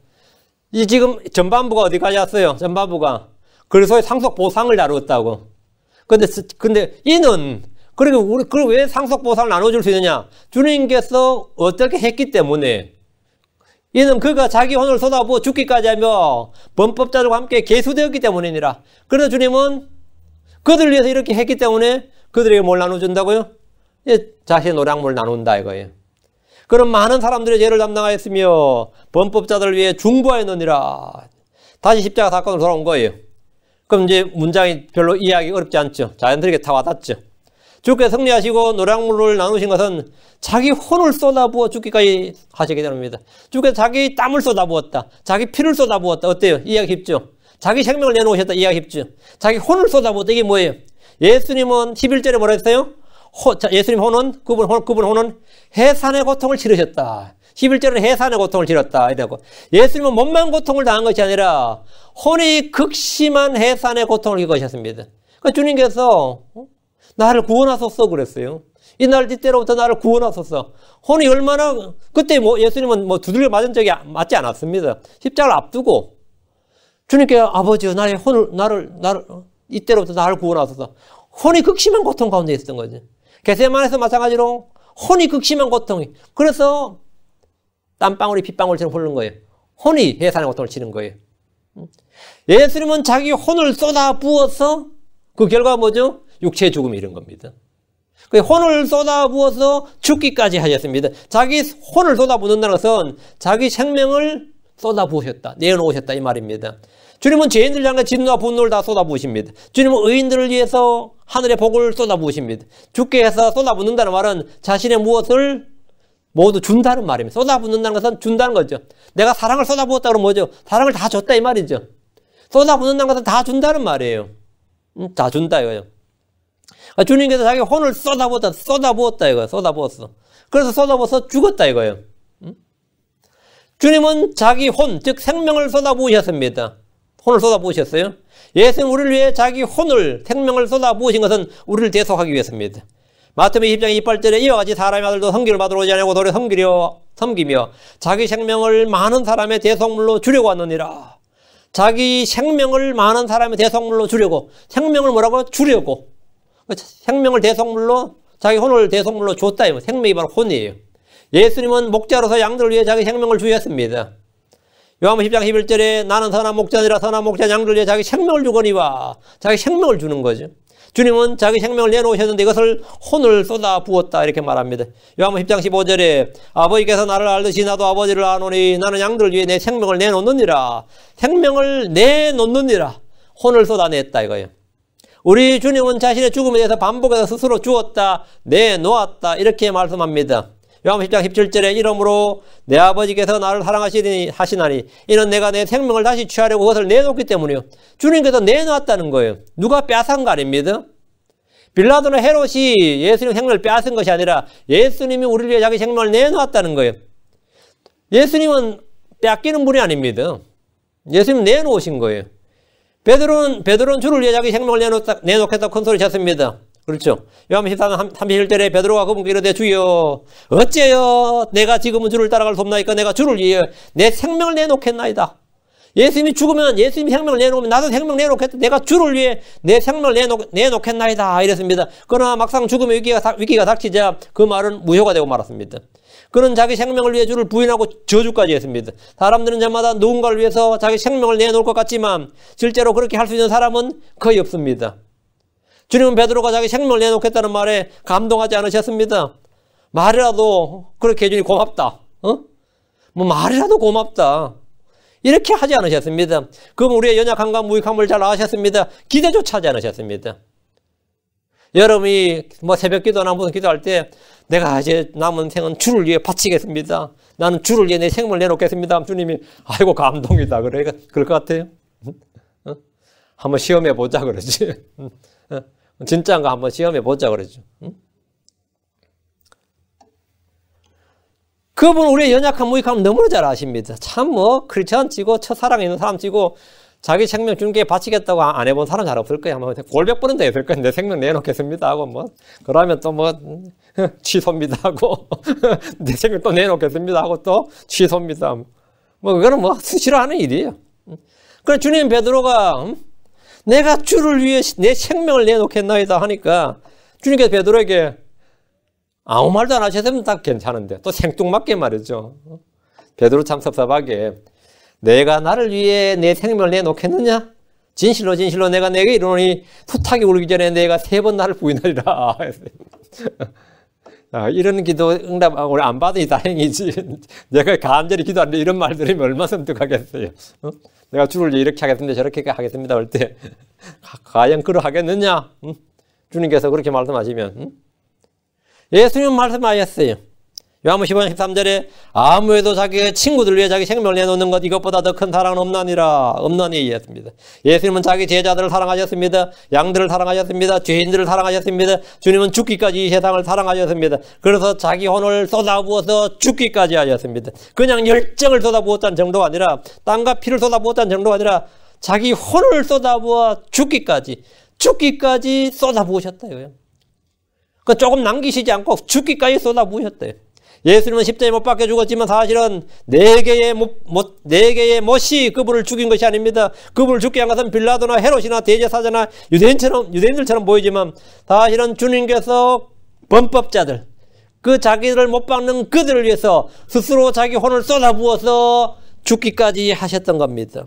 이 지금 전반부가 어디까지 왔어요? 전반부가 그리스도의 상속 보상을 다루었다고. 근데 이는 그리고 왜 상속 보상을 나눠줄 수 있느냐? 주님께서 어떻게 했기 때문에. 이는 그가 자기 혼을 쏟아부어 죽기까지 하며 범법자들과 함께 계수되었기 때문이니라. 그래서 주님은 그들을 위해서 이렇게 했기 때문에 그들에게 뭘 나눠준다고요? 자신의 노량물을 나눈다 이거예요. 그럼 많은 사람들의 죄를 담당하였으며 범법자들을 위해 중보하였느니라. 다시 십자가 사건으로 돌아온 거예요. 그럼 이제 문장이 별로 이해하기 어렵지 않죠. 자연스럽게 다 와닿죠. 주께서 승리하시고 노량물을 나누신 것은 자기 혼을 쏟아부어 죽기까지 하시게 됩니다. 주께서 자기 땀을 쏟아부었다. 자기 피를 쏟아부었다. 어때요? 이해하기 쉽죠? 자기 생명을 내놓으셨다. 이해하기 쉽죠? 자기 혼을 쏟아부었다. 이게 뭐예요? 예수님은 11절에 뭐라 했어요? 예수님 혼은, 그분 혼은 해산의 고통을 치르셨다. 11절은 해산의 고통을 치렀다. 이라고. 예수님은 몸만 고통을 당한 것이 아니라 혼이 극심한 해산의 고통을 겪으셨습니다. 그러니까 주님께서 나를 구원하소서 그랬어요. 이날 이때로부터 나를 구원하소서. 혼이 얼마나 그때 예수님은 두들겨 맞은 적이 맞지 않았습니다. 십자가를 앞두고 주님께 아버지여 나의 혼을 나를 이때로부터 나를 구원하소서. 혼이 극심한 고통 가운데 있었던 거죠. 겟세마네에서 마찬가지로 혼이 극심한 고통이. 그래서 땀방울이 핏방울처럼 흐르는 거예요. 혼이 해산의 고통을 치는 거예요. 예수님은 자기 혼을 쏟아 부어서 그 결과가 뭐죠? 육체의 죽음이 이런 겁니다. 혼을 쏟아부어서 죽기까지 하셨습니다. 자기 혼을 쏟아부는다는 것은 자기 생명을 쏟아부으셨다. 내어놓으셨다 이 말입니다. 주님은 죄인들 향해 진노와 분노를 다 쏟아부으십니다. 주님은 의인들을 위해서 하늘의 복을 쏟아부으십니다. 죽게 해서 쏟아붓는다는 말은 자신의 무엇을 모두 준다는 말입니다. 쏟아붓는다는 것은 준다는 거죠. 내가 사랑을 쏟아부었다 그러면 뭐죠? 사랑을 다 줬다 이 말이죠. 쏟아붓는다는 것은 다 준다는 말이에요. 다 준다 이거예요. 주님께서 자기 혼을 쏟아부었다 이거예요. 쏟아부었어. 그래서 쏟아부어서 죽었다 이거예요. 주님은 자기 혼, 즉 생명을 쏟아부으셨습니다. 혼을 쏟아부으셨어요. 예수는 우리를 위해 자기 혼을, 생명을 쏟아부으신 것은 우리를 대속하기 위해서입니다. 마태복음 20장 28절에 이와 같이 사람의 아들도 섬김을 받으러 오지 아니하고 도리어 섬기며 자기 생명을 많은 사람의 대속물로 주려고 왔느니라. 자기 생명을 많은 사람의 대속물로 주려고. 생명을 뭐라고? 주려고. 생명을 대속물로, 자기 혼을 대속물로 줬다. 생명이 바로 혼이에요. 예수님은 목자로서 양들을 위해 자기 생명을 주셨습니다. 요한복음 10장 11절에 나는 선한 목자니라 선한 목자 양들을 위해 자기 생명을 주거니와. 자기 생명을 주는 거죠. 주님은 자기 생명을 내놓으셨는데 이것을 혼을 쏟아 부었다 이렇게 말합니다. 요한복음 10장 15절에 아버지께서 나를 알듯이 나도 아버지를 아노니 나는 양들을 위해 내 생명을 내놓느니라. 생명을 내놓느니라. 혼을 쏟아냈다 이거예요. 우리 주님은 자신의 죽음에 대해서 반복해서 스스로 주었다, 내놓았다 이렇게 말씀합니다. 요한복음 10장 17절에 이러므로 내 아버지께서 나를 사랑하시나니 이는 내가 내 생명을 다시 취하려고 그것을 내놓기 때문이요. 주님께서 내놓았다는 거예요. 누가 빼앗은 거 아닙니다. 빌라도나 헤롯이 예수님 생명을 빼앗은 것이 아니라 예수님이 우리를 위해 자기 생명을 내놓았다는 거예요. 예수님은 빼앗기는 분이 아닙니다. 예수님 내놓으신 거예요. 베드로는 주를 위해 자기 생명을 내놓겠다고 큰 소리 쳤습니다. 그렇죠. 요한복음 14장 31절에 베드로가 그분께 이르되 주여 어째요 내가 지금은 주를 따라갈 수 없나이까 내가 주를 위해 내 생명을 내놓겠나이다. 예수님이 죽으면 예수님이 생명을 내놓으면 나도 생명 내놓겠다. 내가 주를 위해 내 생명을 내놓겠나이다 이랬습니다. 그러나 막상 죽음의 위기가 닥치자 그 말은 무효가 되고 말았습니다. 그는 자기 생명을 위해 주를 부인하고 저주까지 했습니다. 사람들은 저마다 누군가를 위해서 자기 생명을 내놓을 것 같지만 실제로 그렇게 할 수 있는 사람은 거의 없습니다. 주님은 베드로가 자기 생명을 내놓겠다는 말에 감동하지 않으셨습니다. 말이라도 그렇게 해주니 고맙다. 뭐 말이라도 고맙다. 이렇게 하지 않으셨습니다. 그럼 우리의 연약함과 무익함을 잘 아셨습니다. 기대조차 하지 않으셨습니다. 여러분이 뭐 새벽 기도나 무슨 기도할 때 내가 이제 남은 생은 주를 위해 바치겠습니다. 나는 주를 위해 내 생명을 내놓겠습니다. 주님이 아이고 감동이다. 그래 그럴 것 같아요. 한번 시험해 보자 그러지. 진짜인가 한번 시험해 보자 그러죠. 그분 우리의 연약한 무익함을 너무나 잘 아십니다. 참 뭐 크리스찬 치고 첫사랑에 있는 사람 치고 자기 생명 주는 게 바치겠다고 안 해본 사람 잘 없을 거야. 뭐 골백 번은 돼 있을 거야. 내 생명 내놓겠습니다 하고 뭐 그러면 또 뭐 취소입니다 하고 내 생명 또 내놓겠습니다 하고 또 취소입니다. 뭐 그거는 뭐 수시로 일이에요. 그래 주님 베드로가 내가 주를 위해 내 생명을 내놓겠나이다 하니까 주님께서 베드로에게 아무 말도 안 하셨으면 다 괜찮은데 또 생뚱맞게 말이죠. 베드로 참 섭섭하게 내가 나를 위해 내 생명을 내놓겠느냐? 진실로 진실로 내가 내게 이르노니 토탁이 울기 전에 내가 3번 나를 부인하리라. 이런 기도 응답 오늘 안 받으니 다행이지. 내가 간절히 기도하는데 이런 말 들으면 얼마나 섬뜩하겠어요. 내가 주를 위해 이렇게 하겠습니다. 저렇게 하겠습니다. 할 때 과연 그러하겠느냐? 주님께서 그렇게 말씀하시면 예수님 말씀하셨어요. 요한복음 15장 13절에 아무에도 자기의 친구들 위해 자기 생명을 내놓는 것 이것보다 더 큰 사랑은 없나니 했습니다. 예수님은 자기 제자들을 사랑하셨습니다. 양들을 사랑하셨습니다. 죄인들을 사랑하셨습니다. 주님은 죽기까지 이 세상을 사랑하셨습니다. 그래서 자기 혼을 쏟아부어서 죽기까지 하셨습니다. 그냥 열정을 쏟아부었다는 정도가 아니라 땀과 피를 쏟아부었다는 정도가 아니라 자기 혼을 쏟아부어 죽기까지 쏟아부으셨다 이거예요. 조금 남기시지 않고 죽기까지 쏟아부으셨대요. 예수님은 십자가에 못 박혀 죽었지만 사실은 4개의 못이 그분을 죽인 것이 아닙니다. 그분을 죽게 한 것은 빌라도나 헤롯이나 대제사장이나 유대인들처럼 보이지만 사실은 주님께서 범법자들, 그 자기들을 못 박는 그들을 위해서 스스로 자기 혼을 쏟아부어서 죽기까지 하셨던 겁니다.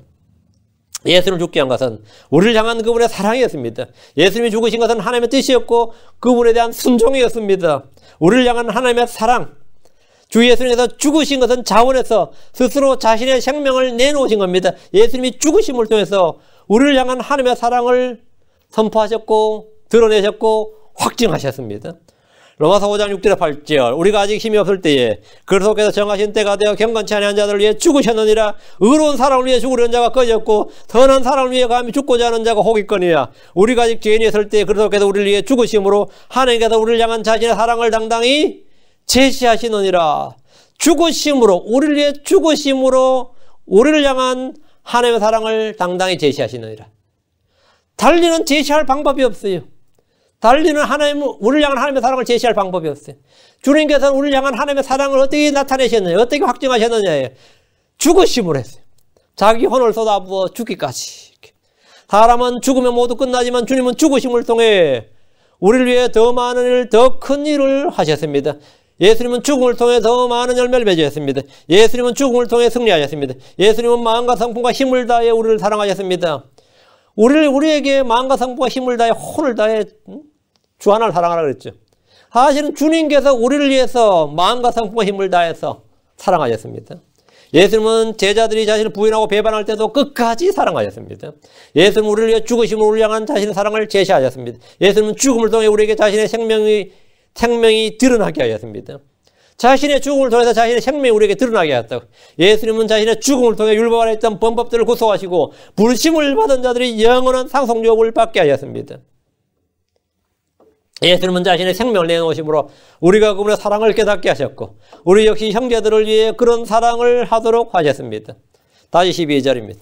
예수를 죽게 한 것은 우리를 향한 그분의 사랑이었습니다. 예수님이 죽으신 것은 하나님의 뜻이었고 그분에 대한 순종이었습니다. 우리를 향한 하나님의 사랑, 주 예수님께서 죽으신 것은 자원해서 스스로 자신의 생명을 내놓으신 겁니다. 예수님이 죽으심을 통해서 우리를 향한 하나님의 사랑을 선포하셨고 드러내셨고 확증하셨습니다. 로마서 5장 6절에 8절 우리가 아직 힘이 없을 때에 그리스도께서 정하신 때가 되어 경건치 아니한 자들을 위해 죽으셨느니라. 의로운 사람을 위해 죽으려는 자가 꺼졌고 선한 사람을 위해 감히 죽고자 하는 자가 혹있거니와 우리가 아직 죄인이었을 때에 그리스도께서 우리를 위해 죽으심으로 하나님께서 우리를 향한 자신의 사랑을 당당히 제시하시느니라. 죽으심으로 우리를 위해 죽으심으로 우리를 향한 하나님의 사랑을 당당히 제시하시느니라. 달리는 제시할 방법이 없어요. 우리를 향한 하나님의 사랑을 제시할 방법이 없어요. 주님께서는 우리를 향한 하나님의 사랑을 어떻게 나타내셨느냐, 어떻게 확증하셨느냐에 죽으심으로 했어요. 자기 혼을 쏟아부어 죽기까지. 사람은 죽으면 모두 끝나지만 주님은 죽으심을 통해 우리를 위해 더 많은 일, 더 큰 일을 하셨습니다. 예수님은 죽음을 통해 더 많은 열매를 맺으셨습니다. 예수님은 죽음을 통해 승리하셨습니다. 예수님은 마음과 성품과 힘을 다해 우리를 사랑하셨습니다. 우리에게 마음과 성부와 힘을 다해 혼을 다해 주 하나를 사랑하라 그랬죠. 사실은 주님께서 우리를 위해서 마음과 성부와 힘을 다해서 사랑하셨습니다. 예수님은 제자들이 자신을 부인하고 배반할 때도 끝까지 사랑하셨습니다. 예수님은 우리를 위해 죽으심을 우리를 향한 자신의 사랑을 제시하셨습니다. 예수님은 죽음을 통해 우리에게 자신의 생명이 드러나게 하였습니다. 자신의 죽음을 통해서 자신의 생명이 우리에게 드러나게 하였다고. 예수님은 자신의 죽음을 통해 율법 아래 있던 범법들을 구속하시고 불심을 받은 자들이 영원한 상속욕을 받게 하였습니다. 예수님은 자신의 생명을 내놓으심으로 우리가 그분의 사랑을 깨닫게 하셨고 우리 역시 형제들을 위해 그런 사랑을 하도록 하셨습니다. 다시 12절입니다.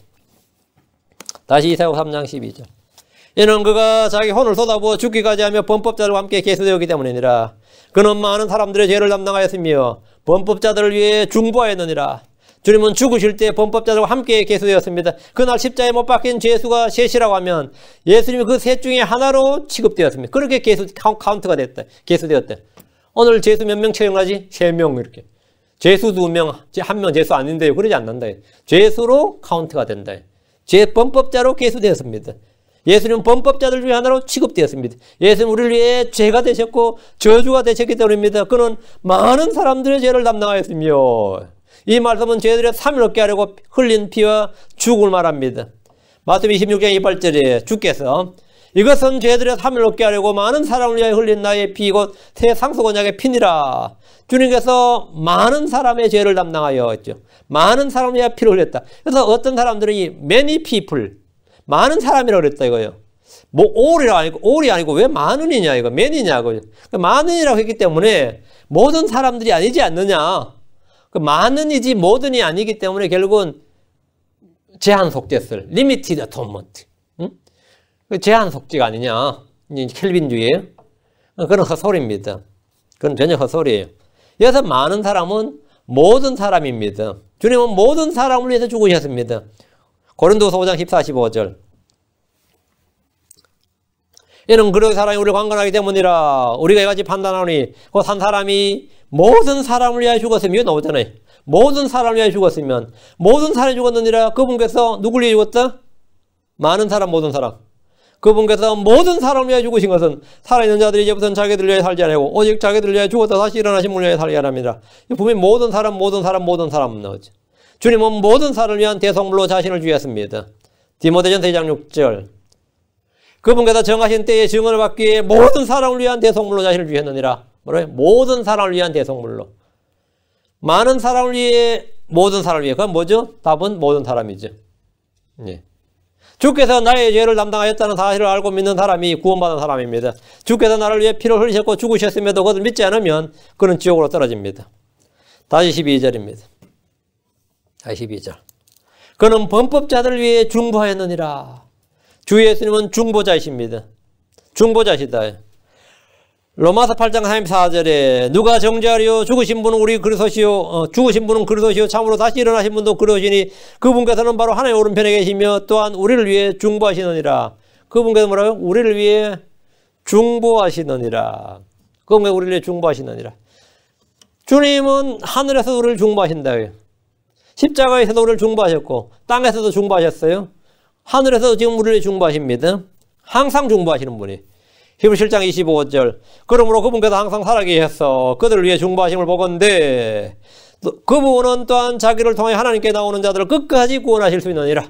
다시 이사야 3장 12절. 이는 그가 자기 혼을 쏟아부어 죽기까지 하며 범법자들과 함께 계수되었기 때문이니라. 그는 많은 사람들의 죄를 담당하였으며 범법자들을 위해 중보하였느니라. 주님은 죽으실 때 범법자들과 함께 계수되었습니다. 그날 십자가에 못 박힌 죄수가 셋이라고 하면 예수님이 그 셋 중에 하나로 취급되었습니다. 그렇게 카운트가 됐다. 계수되었다. 오늘 죄수 몇 명 채용하지? 3명 이렇게. 죄수 2명, 1명 죄수 아닌데요. 그러지 않는다. 죄수로 카운트가 된다. 범법자로 계수되었습니다. 예수님은 범법자들 중에 하나로 취급되었습니다. 예수님은 우리를 위해 죄가 되셨고 저주가 되셨기 때문입니다. 그는 많은 사람들의 죄를 담당하였으며 이 말씀은 죄들의 삶을 얻게 하려고 흘린 피와 죽음을 말합니다. 마태복음 26장 28절에 주께서 이것은 죄들의 삶을 얻게 하려고 많은 사람을 위하여 흘린 나의 피 곧 새 상속 언약의 피니라. 주님께서 많은 사람의 죄를 담당하여 했죠. 많은 사람을 위하여 피를 흘렸다. 그래서 어떤 사람들이 many people, 많은 사람이라고 그랬다 이거예요. 뭐 all이 아니고 왜 많은이냐 이거 many냐고. 많은이라고 했기 때문에 모든 사람들이 아니지 않느냐. 많은이지 모든이 아니기 때문에 결국은 제한 속죄설, limited atonement. 응? 제한 속죄가 아니냐. 켈빈주의예요. 그건 헛소리입니다. 그건 전혀 헛소리예요. 여기서 많은 사람은 모든 사람입니다. 주님은 모든 사람을 위해서 죽으셨습니다. 고린도서 5장 14, 15절. 이는 그런 사람이 우리를 관건하기 때문이라. 우리가 이같이 판단하노니 곧 한 사람이 모든 사람을 위하여 죽었으면 이거 나오잖아요. 모든 사람을 위하여 죽었으면 모든 사람이 죽었느니라. 그분께서 누굴 위해 죽었다? 많은 사람, 모든 사람. 그분께서 모든 사람을 위하여 죽으신 것은 살아있는 자들이 이제부터는 자기들을 위하여 살지 않고 오직 자기들을 위하여 죽었다 다시 일어나신 분을 위하여 살게 하랍니다. 분명히 모든 사람 나오죠. 주님은 모든 사람을 위한 대속물로 자신을 주셨습니다. 디모데전서 2장 6절. 그분께서 정하신 때에 증언을 받기 위해 모든 사람을 위한 대속물로 자신을 주셨느니라. 뭐래요? 모든 사람을 위한 대속물로. 많은 사람을 위해, 모든 사람을 위해. 그건 뭐죠? 답은 모든 사람이죠. 예. 주께서 나의 죄를 담당하였다는 사실을 알고 믿는 사람이 구원받은 사람입니다. 주께서 나를 위해 피를 흘리셨고 죽으셨음에도 그것을 믿지 않으면 그는 지옥으로 떨어집니다. 다시 12절입니다. 다시 12절. 그는 범법자들을 위해 중보하였느니라. 주 예수님은 중보자이십니다. 중보자시다. 로마서 8장 34절에 누가 정죄하리요? 죽으신 분은 우리 그리스도시요. 죽으신 분은 그리스도시요. 참으로 다시 일어나신 분도 그러시니 그분께서는 바로 하나님 오른편에 계시며 또한 우리를 위해 중보하시느니라. 그분께서 뭐라고요? 우리를 위해 중보하시느니라. 그분께서 우리를 위해 중보하시느니라. 주님은 하늘에서 우리를 중보하신다. 십자가에서도 우리를 중보하셨고 땅에서도 중보하셨어요. 하늘에서도 지금 우리를 중보하십니다. 항상 중보하시는 분이. 히브리서 7장 25절. 그러므로 그분께서 항상 살아계셔서 그들을 위해 중보하심을 보건대 그분은 또한 자기를 통해 하나님께 나오는 자들을 끝까지 구원하실 수 있느니라.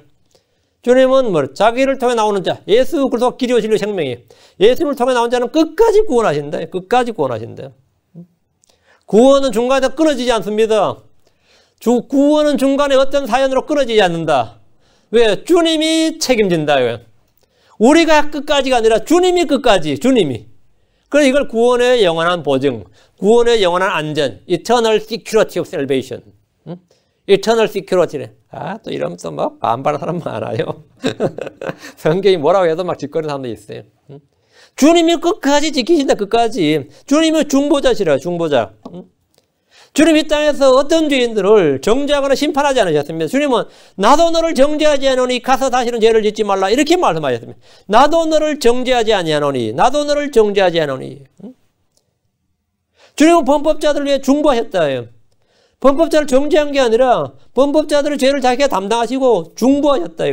주님은 뭐 자기를 통해 나오는 자, 예수 그리스도가 길이요 진리요 생명이에요. 예수님을 통해 나온 자는 끝까지 구원하신다. 끝까지 구원하신다. 구원은 중간에 끊어지지 않습니다. 구원은 중간에 어떤 사연으로 끊어지지 않는다. 왜? 주님이 책임진다. 우리가 끝까지가 아니라 주님이 끝까지, 주님이. 그래서 이걸 구원의 영원한 보증, 구원의 영원한 안전, eternal security of salvation. eternal security래. 또 이러면 또 막 반발하는 사람 많아요. 성경이 뭐라고 해도 막 짓거리는 사람도 있어요. 주님이 끝까지 지키신다, 끝까지. 주님이 중보자시라, 중보자. 주님이 이 땅에서 어떤 죄인들을 정죄하거나 심판하지 않으셨습니다. 주님은 나도 너를 정죄하지 않으니 가서 다시는 죄를 짓지 말라 이렇게 말씀하셨습니다. 나도 너를 정죄하지 아니하노니 나도 너를 정죄하지 않으니. 주님은 범법자들을 위해 중보하셨다. 범법자를 정죄한 게 아니라 범법자들의 죄를 자기가 담당하시고 중보하셨다.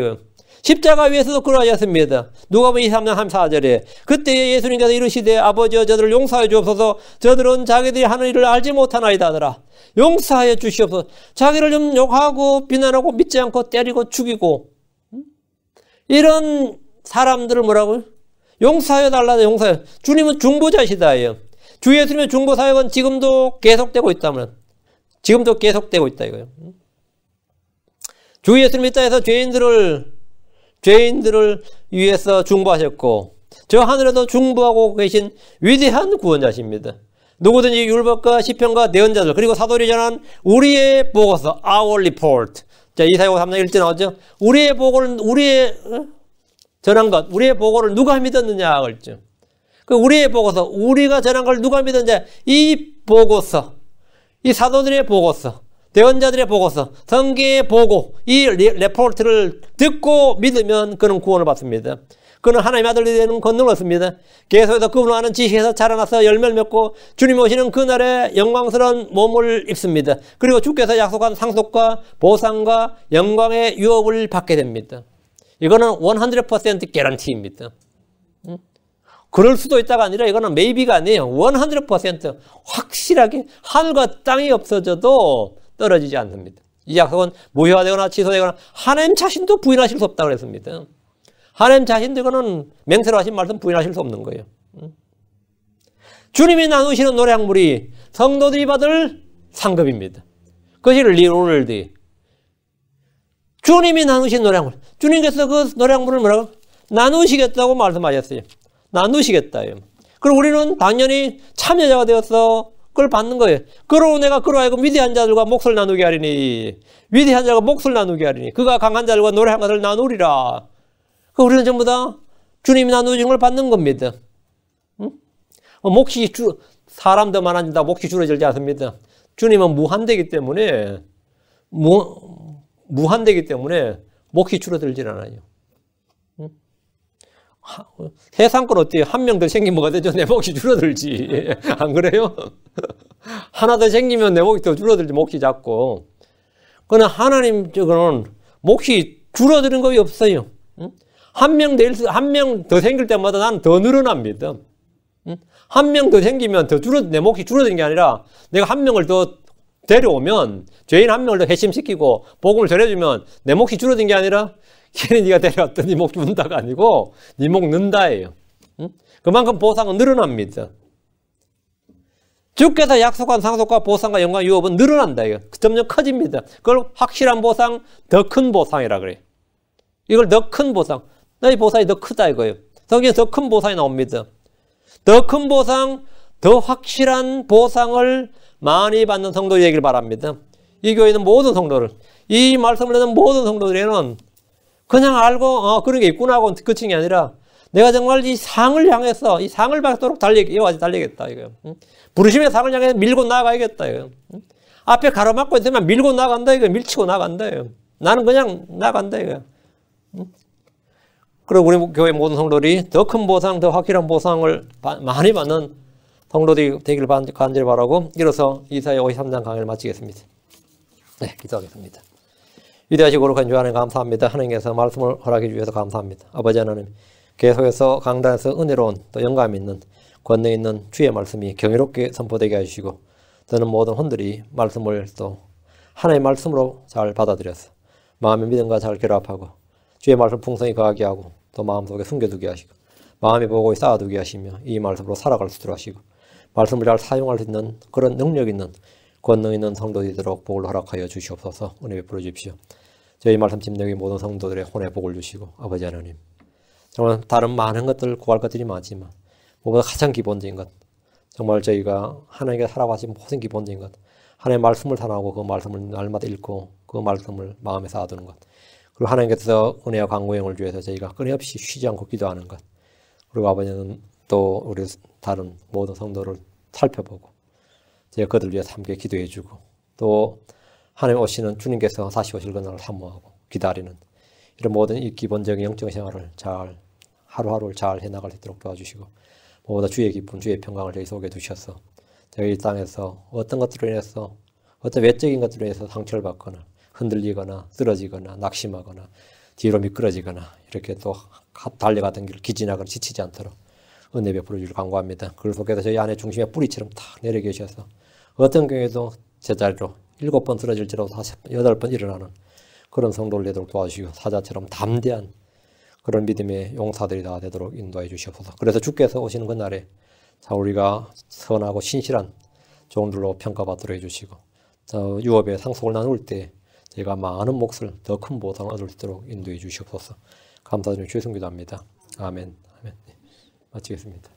십자가 위에서도 그러하셨습니다. 누가복음 23장 34절에 그때 예수님께서 이르시되 아버지여 저들을 용서하여 주옵소서 저들은 자기들이 하는 일을 알지 못하나이다 하더라. 용서하여 주시옵소서. 자기를 좀 욕하고 비난하고 믿지 않고 때리고 죽이고 이런 사람들을 뭐라고요? 용서하여 달라도 용서하여. 주님은 중보자시다예요. 주 예수님의 중보사역은 지금도 계속되고 있다면 지금도 계속되고 있다 이거예요. 주 예수님이 땅에서 죄인들을 위해서 중보하셨고 저 하늘에도 중보하고 계신 위대한 구원자십니다. 누구든지 율법과 시편과 대언자들 그리고 사도들이 전한 우리의 보고서 Our Report. 자, 이사야 53장 1절 나오죠. 우리의 보고를 전한 것, 우리의 보고를 누가 믿었느냐 그랬죠. 그 우리의 보고서, 우리가 전한 걸 누가 믿었느냐. 이 보고서, 이 사도들의 보고서, 대언자들의 보고서, 성경의 보고, 이 레포트를 듣고 믿으면 그는 구원을 받습니다. 그는 하나님의 아들이 되는 권능을 얻습니다. 계속해서 그분을 아는 지식에서 자라나서 열매를 맺고 주님 오시는 그날에 영광스러운 몸을 입습니다. 그리고 주께서 약속한 상속과 보상과 영광의 유업을 받게 됩니다. 이거는 100% 개런티입니다. 그럴 수도 있다가 아니라 이거는 maybe가 아니에요. 100% 확실하게 하늘과 땅이 없어져도 떨어지지 않습니다. 이 약속은 무효화되거나 취소되거나 하나님 자신도 부인하실 수 없다고 그랬습니다. 하나님 자신도 이거는 맹세로 하신 말씀 부인하실 수 없는 거예요. 주님이 나누시는 노래학물이 성도들이 받을 상급입니다. 그것이 리월드. 주님이 나누신 노래학물. 주님께서 그 노래학물을 뭐라고? 나누시겠다고 말씀하셨어요. 나누시겠다요. 그리고 우리는 당연히 참여자가 되어서 그걸 받는 거예요. 그러고 내가 그로 하여금 위대한 자들과 몫을 나누게 하리니 위대한 자들과 몫을 나누게 하리니 그가 강한 자들과 노래한 것을 나누리라. 우리는 전부 다 주님이 나누신 걸 받는 겁니다. 몫이 사람도 많아진다 몫이 줄어들지 않습니다. 주님은 무한대이기 때문에 무한대이기 때문에 몫이 줄어들질 않아요. 세상 건 어때요? 한 명 더 생기면 뭐가 되죠? 내 몫이 줄어들지. 안 그래요? 하나 더 생기면 내 몫이 더 줄어들지, 몫이 작고. 그러나 하나님 쪽은 몫이 줄어드는 것이 없어요. 한 명 더 생길 때마다 나는 더 늘어납니다. 한 명 더 생기면 내 몫이 줄어드는 게 아니라 내가 한 명을 더 데려오면 죄인 한 명을 더 회심시키고 복음을 전해주면 내 몫이 줄어든 게 아니라 걔네 네가 데려왔더니 목 준다가 아니고 네 목 는다예요. 그만큼 보상은 늘어납니다. 주께서 약속한 상속과 보상과 영광 유업은 늘어난다. 이거. 점점 커집니다. 그걸 확실한 보상, 더 큰 보상이라 그래요. 이걸 더 큰 보상. 너희 보상이 더 크다 이거예요. 성경에 더 큰 보상이 나옵니다. 더 큰 보상, 더 확실한 보상을 많이 받는 성도들이 되길 바랍니다. 이 교회는 모든 성도를, 이 말씀을 듣는 모든 성도들에는 그냥 알고 그런 게 있구나 하고 그친 게 아니라 내가 정말 이 상을 향해서 이 상을 받도록 이어가지 달리겠다 이거예요. 부르심의 상을 향해서 밀고 나가야겠다 이거예요. 앞에 가로막고 있으면 밀고 나간다 이거예요. 밀치고 나간다 이거예요. 나는 그냥 나간다 이거예요. 그리고 우리 교회 모든 성도들이 더 큰 보상, 더 확실한 보상을 많이 받는 성도들이 되기를 간절히 바라고 이로써 이사야 53장 강의를 마치겠습니다. 네, 기도하겠습니다. 위대하시고 거룩한 주 하나님 감사합니다. 하나님께서 말씀을 허락해 주셔서 감사합니다. 아버지 하나님, 계속해서 강단에서 은혜로운 또 영감 있는 권능 있는 주의 말씀이 경이롭게 선포되게 해주시고 저는 모든 혼들이 말씀을 또 하나님의 말씀으로 잘 받아들여서 마음의 믿음과 잘 결합하고 주의 말씀 풍성히 거하게 하고 또 마음속에 숨겨두게 하시고 마음의 보고에 쌓아두게 하시며 이 말씀으로 살아갈 수 있도록 하시고 말씀을 잘 사용할 수 있는 그런 능력 있는 권능 있는 성도들이 되도록 복을 허락하여 주시옵소서. 은혜 베풀어 주십시오. 저희 말씀 집내의 모든 성도들의 혼에 복을 주시고 아버지 하나님 정말 다른 많은 것들 구할 것들이 많지만 무엇보다 가장 기본적인 것 정말 저희가 하나님께 살아가신 모든 기본적인 것 하나님의 말씀을 전하고 그 말씀을 날마다 읽고 그 말씀을 마음에 쌓아두는 것 그리고 하나님께서 은혜와 강구형을 주셔서 저희가 끊임없이 쉬지 않고 기도하는 것 그리고 아버지는 또 우리 다른 모든 성도를 살펴보고 제가 그들 위해서 함께 기도해주고 또 하나님 오시는 주님께서 다시 오실 그날을 사모하고 기다리는 이런 모든 이 기본적인 영적 생활을 잘 하루하루를 잘 해나갈 수 있도록 도와주시고 무엇보다 주의 기쁨, 주의 평강을 저희 속에 두셔서 저희 땅에서 어떤 것들로 인해서 어떤 외적인 것들로 인해서 상처를 받거나 흔들리거나 쓰러지거나 낙심하거나 뒤로 미끄러지거나 이렇게 또 달려가던 길을 기진하거나 지치지 않도록 은혜 베풀어 주길 간구합니다. 그 속에서 저희 안에 중심에 뿌리처럼 탁 내려 계셔서 어떤 경우에도 제자리로 7번 쓰러질지라도 8번 일어나는 그런 성도를 되도록 도와주시고 사자처럼 담대한 그런 믿음의 용사들이 다 되도록 인도해 주시옵소서. 그래서 주께서 오시는 그날에 자 우리가 선하고 신실한 종들로 평가받도록 해주시고 유업의 상속을 나눌 때 저희가 많은 몫을 더 큰 보상을 얻을 수 있도록 인도해 주시옵소서. 감사드리며 주의 성기도합니다. 아멘. 아멘. 마치겠습니다.